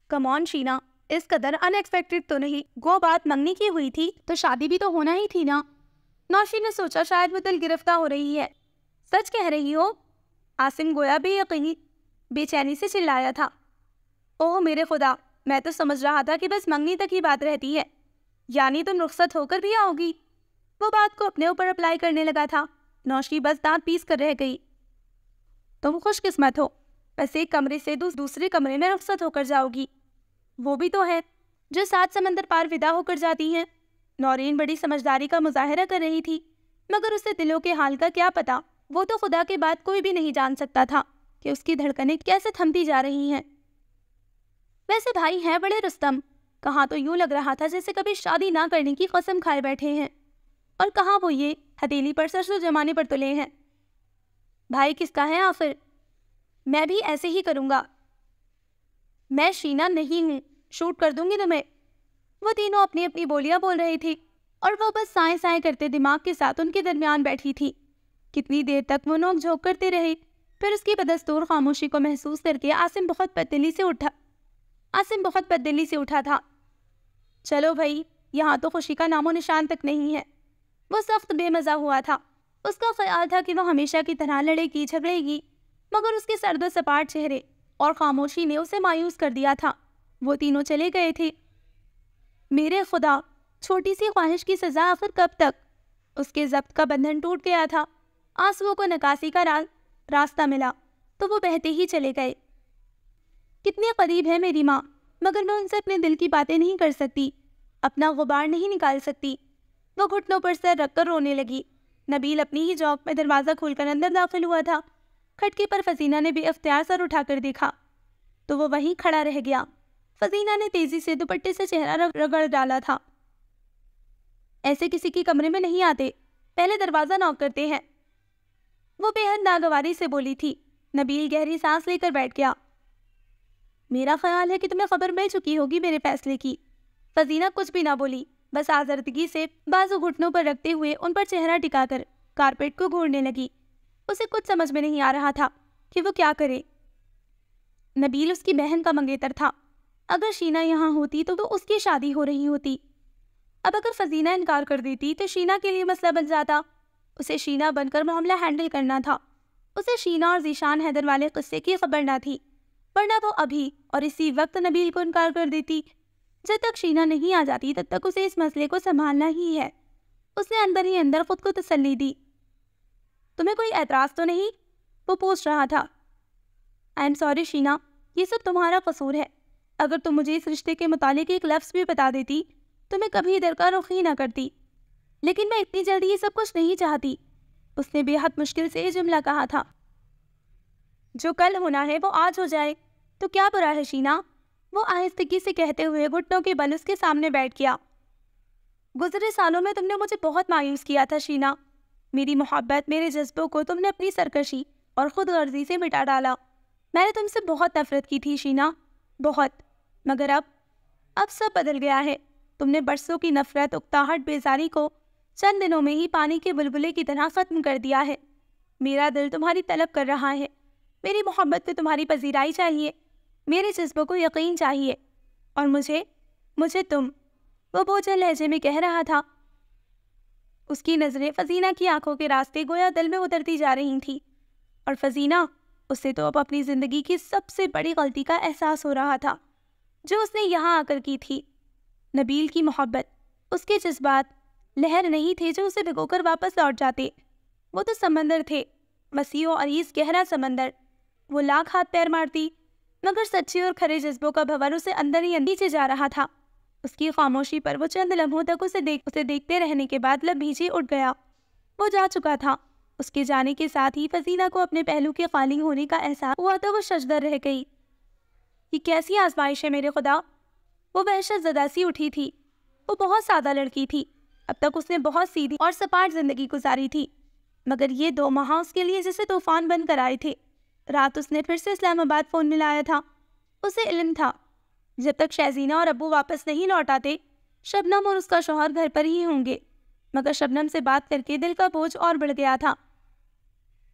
کم آن شینا، اس قدر ان ایکسپیکٹڈ تو نہیں۔ گو بات منگنی کی ہوئی تھی تو شادی بھی تو ہونا ہی تھی نا۔ نوشی نے سوچا شاید وہ دل گرفتہ ہو رہی ہے۔ سچ کہہ رہی ہو؟ عاصم گویا بے یقینی بے چینی سے چلایا تھا۔ اوہ میرے خدا، میں تو سمجھ رہا تھا کہ بس منگنی تک ہی بات رہتی ہے، یعنی تم رخصت ہو کر بھی آؤ گی۔ وہ بات کو اپنے اوپر اپلائی کرنے لگا تھا۔ نوشی بس دانت پیس کر رہ گئی۔ تم خوش قسمت ہو، بس ایک کمرے سے دوسرے کمرے میں رخصت ہو کر جاؤ گی۔ وہ بھی تو ہے جو 7 سمندر پار ودا ہو کر جاتی ہیں۔ نورین بڑی سمجھداری کا مظاہرہ کر رہی تھی، مگر اسے دلوں کے حال کا کیا پتا۔ وہ تو خدا کے بعد کوئی بھی نہیں جان سکتا تھا کہ اس کی دھڑکنیں کیسے تھمتی جا رہی ہیں۔ ویسے بھائی ہیں بڑے رستم، کہاں تو یوں لگ رہا تھا جیسے کبھی شادی نہ کرنے کی قسم کھائے بیٹھے ہیں، اور کہاں وہ یہ ہتھیلی پر سرسوں جمانے پر تلے ہیں۔ بھائی کس کا ہے آخر؟ میں بھی ایسے ہی کروں گا۔ میں شینا نہیں ہوں، شوٹ کر دوں گی تمہیں۔ وہ تینوں اپنی اپنی بولیاں بول رہی تھی، اور وہ بس سائیں سائیں کرتے دماغ کے ساتھ ان کے درمیان بیٹھی تھی۔ کتنی دیر تک وہ نوک جھوک کرتے رہے، پھر اس کی بدستور خاموشی کو محسوس کر کے عاصم بہت بددلی سے اٹھا تھا۔ چلو بھائی، یہاں تو خوشی کا نام و نشان تک نہیں ہے۔ وہ سخت بے مزہ ہوا تھا۔ اس کا خیال تھا کہ وہ ہمیشہ کی طرح لڑے گی جھگڑے گی، مگر اس کے سرد و سپاٹ چہرے اور خاموشی نے اسے مایوس کر دیا تھا۔ وہ تینوں چلے گئے تھے۔ میرے خدا، چھوٹی سی خواہش کی سزا آخر کب تک؟ اس کے ضبط کا بندھن ٹوٹ گیا تھا۔ آنسوؤں کو نکاسی کا راستہ ملا تو وہ بہتے ہی چلے گئے۔ کتنے قریب ہے میری ماں، مگر میں ان سے اپنے دل کی باتیں نہیں کر سکتی، اپنا غبار نہیں نکال سکتی۔ وہ گھٹنوں پر سر رکھ کر رونے لگی۔ نبیل اپنی ہی جاب میں دروازہ کھول کر اندر داخل ہوا تھا۔ کھٹکے پر فزینہ نے بے اختیار سر اٹھا کر دیکھا تو وہ وہیں کھڑا رہ گیا۔ فزینہ نے تیزی سے دوپٹے سے چہرہ رگڑ ڈالا تھا۔ ایسے کسی کے کمرے میں نہیں آتے، پہلے دروازہ نوک کرتے ہیں، وہ بے حد ناگواری سے بولی تھی۔ نبیل گہری سانس لے کر بیٹھ گیا۔ میرا خیال ہے کہ تمہیں خبر مل چکی ہوگی میرے فیصلے کی۔ فزینہ کچھ بھی نہ بولی، بس آزردگی سے بازو گھٹنوں پر رکھتے ہوئے ان پر چہرہ ٹکا کر کارپیٹ کو گھورنے لگی۔ اسے کچھ سمجھ میں نہیں آ رہا تھا کہ وہ کیا کرے۔ نبیل اس کی بہن کا منگیتر تھا، اگر شینا یہاں ہوتی تو وہ اس کی شادی ہو رہی ہوتی۔ اب اگر فزینہ انکار کر دیتی تو شینا کے لیے مسئلہ بن جاتا۔ اسے شینا بن کر معاملہ ہینڈل کرنا تھا۔ اسے شینا اور ذیشان حیدر والے قصے کی خبر نہ تھی، ورنہ وہ ابھی اور اسی وقت نبیل کو انکار کر دیتی۔ جب تک شینا نہیں آ جاتی تب تک اسے اس مسئلے کو سنبھالنا ہی ہے۔ اس نے اندر ہی اندر خود کو تسلی دی۔ تمہیں کوئی اعتراض تو نہیں؟ وہ پوچھ رہا تھا۔ آئی ایم سوری شینا، یہ سب تمہارا قصور ہے۔ اگر تم مجھے اس رشتے کے متعلق ایک لفظ بھی بتا دیتی تو میں کبھی ادھر کا رخ ہی نہ کرتی، لیکن میں اتنی جلدی یہ سب کچھ نہیں چاہتی۔ اس نے بے حد مشکل سے یہ جملہ کہا تھا۔ جو کل ہونا ہے وہ آج ہو جائے تو کیا برا ہے شینا، وہ آہستگی سے کہتے ہوئے گھٹنوں کے بل اس کے سامنے بیٹھ گیا۔ گزرے سالوں میں تم نے مجھے بہت مایوس کیا تھا شینا، میری محبت، میرے جذبوں کو تم نے اپنی سرکشی اور خود غرضی سے مٹا ڈالا۔ میں نے تم سے بہت نفرت کی تھی شینا، بہت، مگر اب سب بدل گیا ہے۔ تم نے برسوں کی نفرت، اکتاہٹ، بیزاری کو چند دنوں میں ہی پانی کے بلبلے کی طرح ختم کر دیا ہے۔ میرا دل تمہاری طلب کر رہا ہے، میری محبت پہ تمہاری پذیرائی چاہیے، میرے جذبوں کو یقین چاہیے، اور مجھے تم، وہ بوجھل لہجے میں کہہ رہا تھا۔ اس کی نظریں فزینہ کی آنکھوں کے راستے گویا دل میں اترتی جا رہی تھیں، اور فزینہ، اسے تو اب اپنی زندگی کی سب سے بڑی غلطی کا احساس ہو رہا تھا جو اس نے یہاں آ کر کی تھی۔ نبیل کی محبت، اس کے جذبات لہر نہیں تھے جو اسے بھگو کر واپس لوٹ جاتے، وہ تو سمندر تھے، وسیع و عریض گہرا سمندر۔ وہ لاکھ ہاتھ پیر مارتی مگر سچے اور کھرے جذبوں کا بھور اسے اندر ہی نیچے جا رہا تھا۔ اس کی خاموشی پر وہ چند لمحوں تک اسے دیکھتے رہنے کے بعد لب بھیجے اٹھ گیا۔ وہ جا چکا تھا۔ اس کے جانے کے ساتھ ہی فزینہ کو اپنے پہلو کے خالی ہونے کا احساس ہوا تو وہ ششدر رہ گئی۔ یہ کیسی آزمائش ہے میرے خدا! وہ وحشت زدہ سی اٹھی تھی۔ وہ بہت سادہ لڑکی تھی، اب تک اس نے بہت سیدھی اور سپاٹ زندگی گزاری تھی، مگر یہ 2 ماہ اس کے لیے جیسے طوفان بن کر آئے تھے۔ رات اس نے پھر سے اسلام آباد فون ملایا تھا۔ اسے علم تھا جب تک شہزینہ اور ابو واپس نہیں لوٹ آتے شبنم اور اس کا شوہر گھر پر ہی ہوں گے، مگر شبنم سے بات کر کے دل کا بوجھ اور بڑھ گیا تھا۔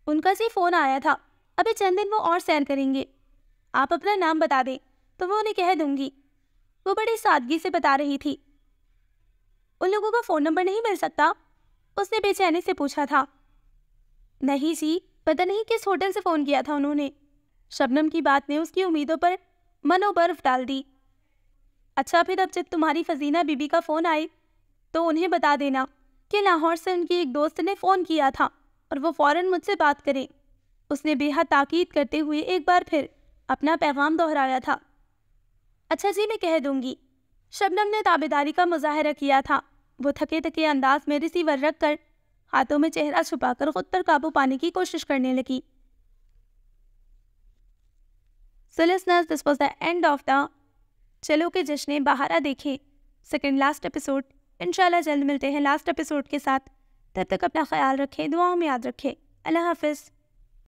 ان کا فون آیا تھا، ابھی چند دن وہ اور سیر کریں گے، آپ اپنا نام بتا دیں تو وہ انہیں کہہ دوں گی۔ وہ بڑی سادگی سے بتا رہی تھی۔ ان لوگوں کا فون نمبر نہیں مل سکتا؟ اس نے بے چینی سے پوچھا تھا۔ نہیں جی، پتہ نہیں کس ہوٹل سے فون کیا تھا انہوں نے۔ شبنم کی بات نے اس کی امیدوں پر من و برف ڈال دی۔ اچھا، پھر اب جب تمہاری فزینہ بی بی کا فون آئے تو انہیں بتا دینا کہ لاہور سے ان کی ایک دوست نے فون کیا تھا اور وہ فوراً مجھ سے بات کریں۔ اس نے بے حد تاکید کرتے ہوئے ایک بار پھر اپنا پیغام دہرایا تھا۔ اچھا جی، میں کہہ دوں گی۔ شبنم نے تابعداری کا مظاہرہ کیا تھا۔ وہ تھکے تھکے انداز میں ریسیور رکھ کر ہاتھوں میں چہرہ چھپا کر خود پر قابو پانے کی کوشش کرنے لگی۔ So listeners, this was the end of the چلو کہ جشن بہارا دیکھیں سیکنڈ لاسٹ ایپیسوڈ۔ انشاءاللہ جلد ملتے ہیں لاسٹ ایپیسوڈ کے ساتھ، تب تک اپنا خیال رکھیں، دعاؤں میں یاد رکھیں۔ اللہ حافظ۔